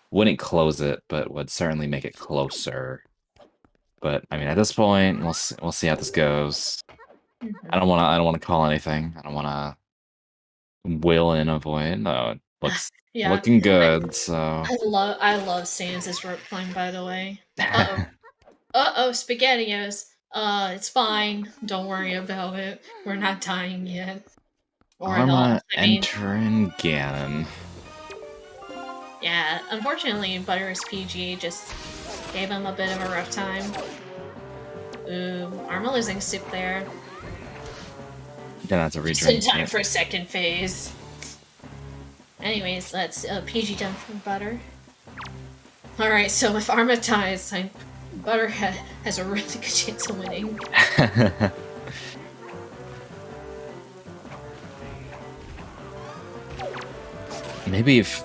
S2: Wouldn't close it, but would certainly make it closer. But, I mean, at this point, we'll see how this goes. I don't wanna call anything. I don't wanna will in a void. No, it looks
S1: Yeah.
S2: looking good, so...
S1: I love Sans' rope climb, by the way. Uh-oh. Uh-oh, SpaghettiOs. It's fine. Don't worry about it. We're not dying yet. Or
S2: Arma
S1: not. I mean,
S2: entering Ganon.
S1: yeah, unfortunately, Butter's PG just gave him a bit of a rough time. Ooh, Arma losing soup there.
S2: Gonna have to
S1: Just in
S2: redrain.
S1: time for second phase. Anyways, that's PG done for Butter. Alright, so if Arma dies, Butter has a really good chance of winning.
S2: Maybe if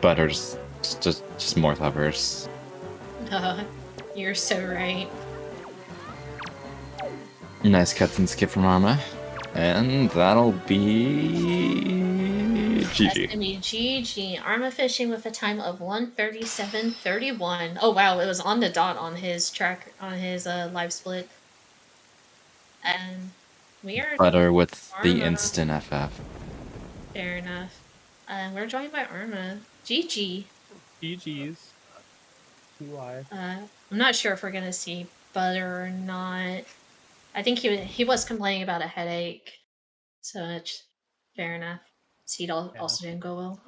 S2: Butter's just more lovers.
S1: You're so right.
S2: Nice cutscene skip from Arma, and that'll be
S1: That's
S2: GG.
S1: gonna be GG. Arma fishing with a time of 1:37:31. Oh wow, it was on the dot on his track on his live split. And we are
S2: Butter with the
S1: Arma.
S2: instant FF.
S1: Fair enough. We're joined by Arma. GG.
S4: GG's. Why?
S1: I'm not sure if we're gonna see Butter or not. I think he was complaining about a headache, so it's fair enough. Seed also didn't go well.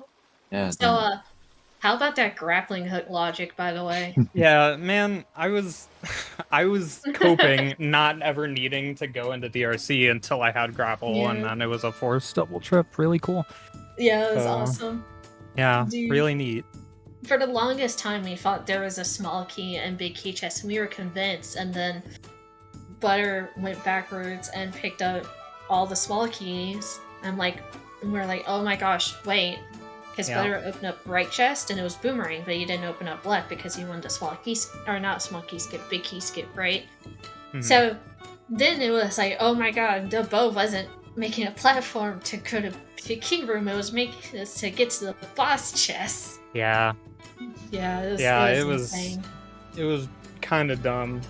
S2: Yeah.
S1: So how about that grappling hook logic, by the way?
S4: Yeah, man, I was coping not ever needing to go into DRC until I had grapple,
S1: Yeah.
S4: and then it was a forced double trip. Really cool.
S1: Yeah, it was
S4: So-
S1: awesome.
S4: Yeah,
S1: Dude.
S4: really neat.
S1: For the longest time, we thought there was a small key and big key chest, and we were convinced. And then Butter went backwards and picked up all the small keys. We're like, oh my gosh, wait. Because Butter opened up right chest and it was boomerang, but he didn't open up left because he wanted a small key, or not small key skip, big key skip, right? Mm-hmm. So then it was like, oh my god, the bow wasn't making a platform to go to the key room, it was making us to get to the boss chest.
S4: Yeah.
S1: Yeah,
S4: it was
S1: insane.
S4: It was kind of dumb.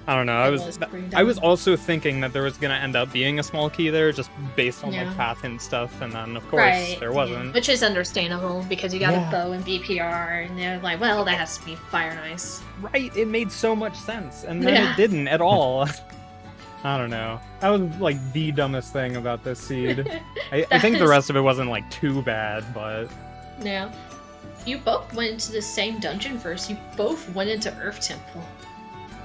S4: I don't know.
S1: I
S4: was also thinking that there was gonna end up being a small key there, just based on like path and stuff, and then of course there wasn't.
S1: Which is understandable because you got a bow and BPR, and they're like, well, that has to be fire nice.
S4: Right. It made so much sense, and then it didn't at all. I don't know. That was like the dumbest thing about this seed. I think the rest of it wasn't like too bad, but
S1: yeah. You both went into the same dungeon first. You both went into Earth Temple.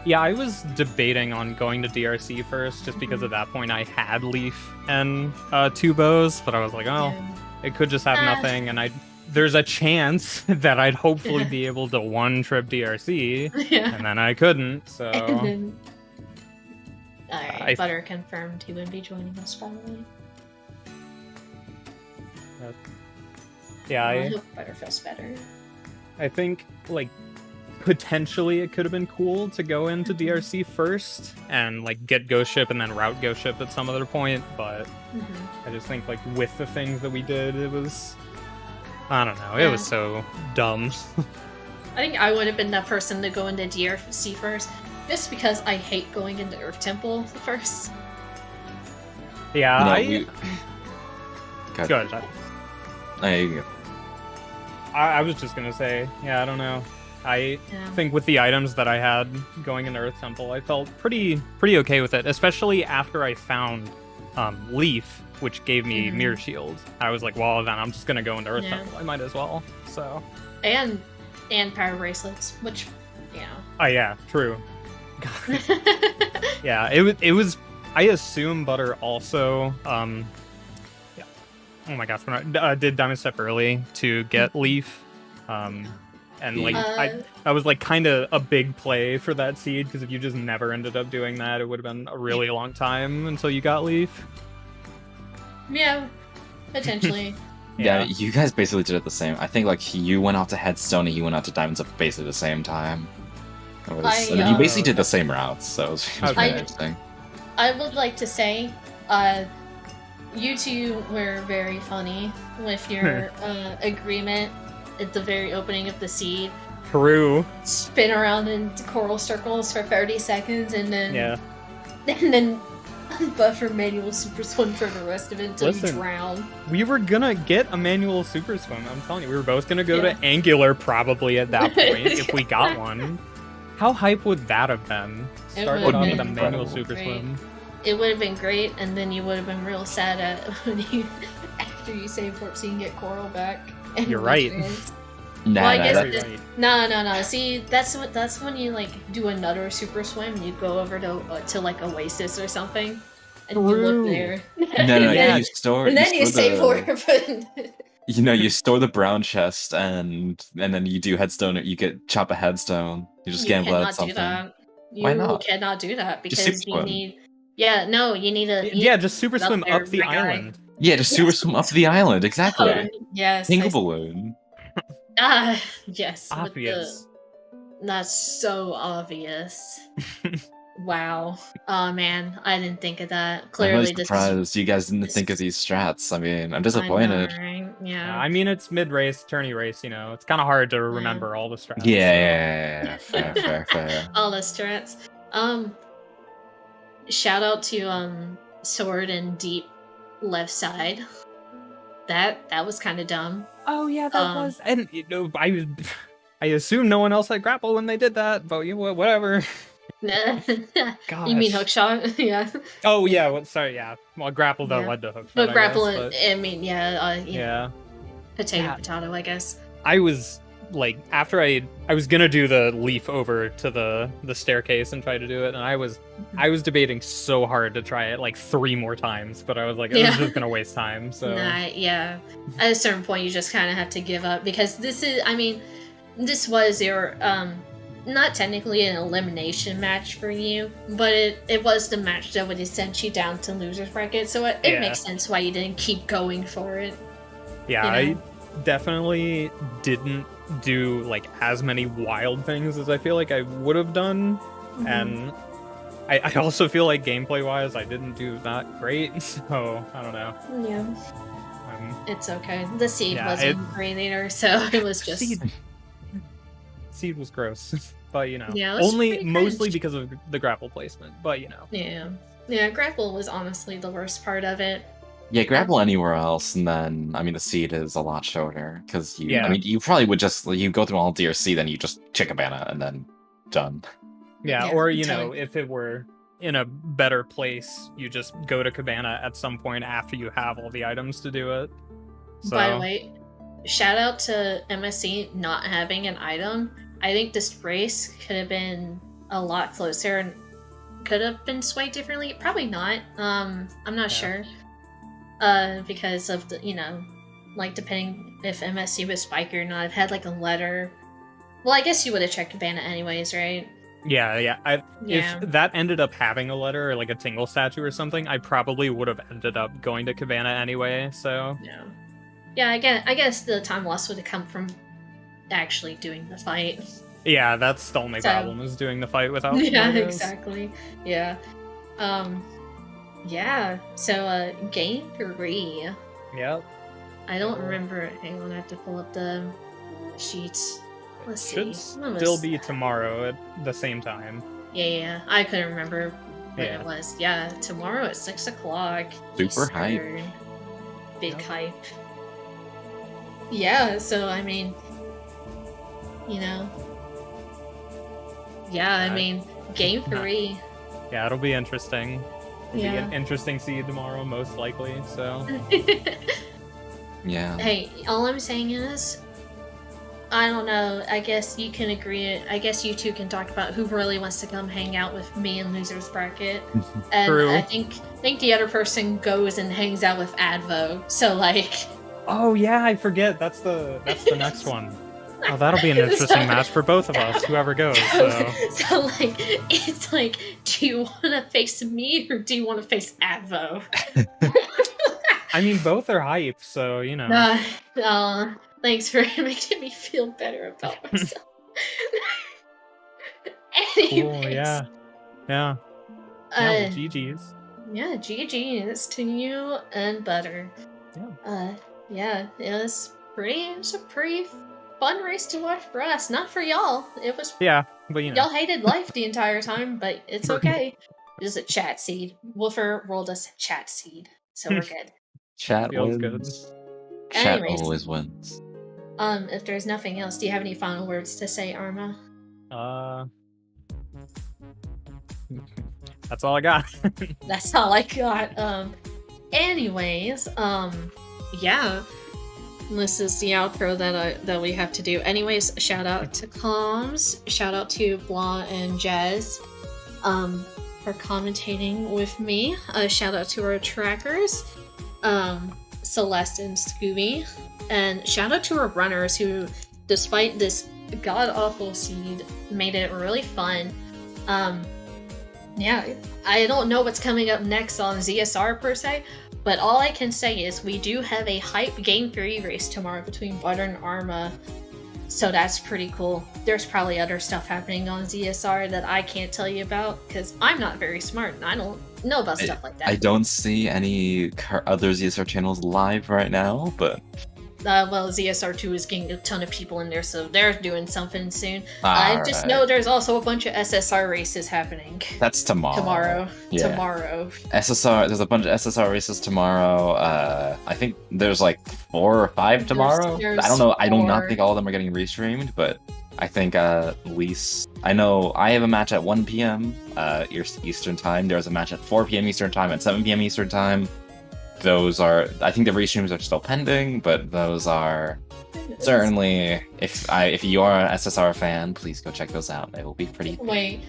S4: Yeah, I was debating on going to DRC first, just because at that point I had Leaf and 2 bows, but I was like, oh, it could just have nothing, and there's a chance that I'd hopefully be able to one-trip DRC, and then I couldn't, so...
S1: Alright, Butter confirmed he would be joining us finally.
S4: Yeah,
S1: I hope Butter feels better.
S4: I think, like, potentially it could have been cool to go into DRC first and like get Ghost Ship and then route Ghost Ship at some other point, but I just think like with the things that we did, it was, I don't know, it was so dumb.
S1: I think I would have been that person to go into DRC first, just because I hate going into Earth Temple first.
S4: Yeah,
S2: no,
S4: Good.
S2: I
S4: was just gonna say, I don't know. I think with the items that I had going into Earth Temple, I felt pretty okay with it, especially after I found Leaf, which gave me Mirror Shield. I was like, well, then I'm just gonna go into Earth Temple. I might as well. So. And
S1: Power Bracelets, which,
S4: Oh yeah, true. Yeah, it was. I assume Butter also. Oh my gosh, when I did Diamond Step early to get Leaf. And like I was like kind of a big play for that seed, because if you just never ended up doing that, it would have been a really long time until you got Leaf.
S1: Yeah, potentially.
S2: Yeah, you guys basically did it the same. I think like you went out to Headstone and you went out to Diamonds at basically the same time. You basically did the same routes, so it was very interesting.
S1: I would like to say, you two were very funny with your agreement at the very opening of the seed.
S4: True.
S1: Spin around in coral circles for 30 seconds and then buffer manual super swim for the rest of it until you drown.
S4: We were gonna get a manual super swim, I'm telling you. We were both gonna go to Angular probably at that point if we got one. How hype would that have been? Started off with a manual super swim.
S1: It would have been great, and then you would have been real sad after you save warp so you can get coral back.
S4: You're right.
S1: No. See, that's when you like do another super swim. You go over to like Oasis or something, and you look there.
S2: You store.
S1: And then you save warp.
S2: You store the brown chest, and then you do headstone. You chop a headstone. You just gamble out something. Why not?
S1: You cannot do that because you need. Yeah, no, you need a.
S4: Just super swim up the island.
S2: Yeah, just super swim up the island, exactly.
S1: Yes.
S2: Pink balloon.
S1: Yes.
S4: Obvious.
S1: That's so obvious. Wow. Oh man, I didn't think of that. Clearly,
S2: I'm really surprised you guys didn't think of these strats. I mean, I'm disappointed.
S1: I know, right? Yeah.
S4: I mean, it's mid-race, tourney race, It's kind of hard to remember all the strats.
S2: Yeah. Fair.
S1: All the strats. Shout out to Sword and Deep left side. That was kind of dumb.
S4: Oh yeah, that was. And I assume no one else had grapple when they did that, but whatever.
S1: You mean hookshot? Yeah.
S4: Oh yeah. Sorry. Yeah. Well, grapple though led to hookshot.
S1: But grapple.
S4: I
S1: mean, Potato. I guess.
S4: I was like, after I was gonna do the leaf over to the staircase and try to do it, and I was debating so hard to try it like 3 more times, but I was like, this is just gonna waste time. So
S1: at a certain point, you just kind of have to give up, because this was your not technically an elimination match for you, but it was the match that would have sent you down to losers bracket, so it makes sense why you didn't keep going for it.
S4: Yeah,
S1: you know?
S4: I definitely didn't do like as many wild things as I feel like I would have done, and I also feel like gameplay wise I didn't do that great, so I don't know.
S1: Yeah. It's okay. The seed wasn't great either, so it was just...
S4: Seed was gross, but you know,
S1: yeah,
S4: only mostly because of the grapple placement, but you know.
S1: Yeah, grapple was honestly the worst part of it.
S2: Yeah, grapple anywhere else, and then, I mean, the seed is a lot shorter, because I mean, you probably would just, you go through all DRC, then you just chick a banana, and then done.
S4: Yeah, or, you know, if it were in a better place, you just go to Cabana at some point after you have all the items to do it. So...
S1: By the way, shout out to MSC not having an item. I think this race could have been a lot closer and could have been swayed differently. Probably not. I'm not sure. Because of the, you know, like depending if MSC was spiky or not. I've had like a letter. Well, I guess you would have checked Cabana anyways, right?
S4: Yeah. If that ended up having a letter or like a tingle statue or something, I probably would have ended up going to Cabana anyway. So
S1: yeah. I guess the time loss would have come from actually doing the fight.
S4: Yeah, that's the only problem, is doing the fight without
S1: exactly. Yeah. Yeah. So game 3.
S4: Yep.
S1: I don't remember. Hang on, I have to pull up the sheets. Let's see.
S4: Should still be tomorrow at the same time.
S1: Yeah. I couldn't remember when it was. Yeah, tomorrow at 6 o'clock.
S2: Super hype.
S1: Big hype. Yeah, so I mean, you know. Yeah, I mean, game 3.
S4: Yeah, it'll be interesting. It'll be an interesting seed tomorrow, most likely, so.
S2: Yeah.
S1: Hey, all I'm saying is, I don't know, I guess you can agree, I guess you two can talk about who really wants to come hang out with me in Losers Bracket. And
S4: True.
S1: I think the other person goes and hangs out with Advo, so like...
S4: Oh yeah, I forget, that's the next one. Oh, that'll be an interesting match for both of us, whoever goes.
S1: So like, it's like, do you want to face me or do you want to face Advo?
S4: I mean, both are hype, so, you know.
S1: Thanks for making me feel better about myself. Anyways.
S4: Cool, yeah. Yeah, well, GG's.
S1: Yeah, GG's to you and Butter.
S4: Yeah.
S1: It was a pretty fun race to watch for us. Not for y'all. It was...
S4: Yeah, but you know.
S1: Y'all hated life the entire time, but it's okay. It is a chat seed. Wolfer rolled us a chat seed, so we're good.
S2: Chat
S4: Feels
S2: wins.
S4: good.
S2: Chat
S1: Anyways,
S2: always wins.
S1: if there's nothing else, do you have any final words to say, Arma?
S4: That's all I got.
S1: That's all I got. Anyways, yeah. This is the outro that we have to do. Anyways, shout out to Comms, shout out to Blah and Jazz, for commentating with me. Shout out to our trackers, Celeste and Scooby, and shout out to our runners who, despite this god-awful seed, made it really fun. Yeah, I don't know what's coming up next on ZSR per se, but all I can say is we do have a hype Game 3 race tomorrow between Butter and Arma, so that's pretty cool. There's probably other stuff happening on ZSR that I can't tell you about, because I'm not very smart and I don't know about stuff like that.
S2: I don't see any other ZSR channels live right now, but...
S1: well, ZSR2 is getting a ton of people in there, so they're doing something soon. I just know there's also a bunch of SSR races happening.
S2: That's tomorrow. Yeah.
S1: Tomorrow.
S2: SSR, there's a bunch of SSR races tomorrow. I think there's like 4 or 5 tomorrow. I don't know. I do not think all of them are getting restreamed, but I think at least... I know I have a match at 1 p.m. Eastern Time. There's a match at 4 p.m. Eastern Time, at 7 p.m. Eastern Time. Those are, I think the restreams are still pending, but those are certainly, if you are an SSR fan, please go check those out. They will be pretty...
S1: Wait,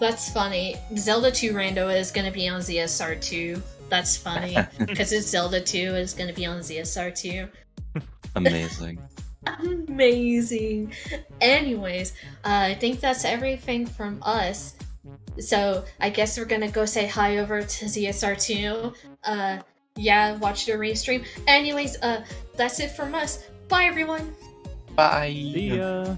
S1: that's funny. Zelda 2 Rando is going to be on ZSR 2. That's funny, because it's Zelda 2 is going to be on ZSR 2.
S2: Amazing.
S1: Amazing. Anyways, I think that's everything from us. So I guess we're gonna go say hi over to ZSR2. Yeah, watch the restream. Anyways, that's it from us. Bye, everyone.
S2: Bye.
S4: See ya.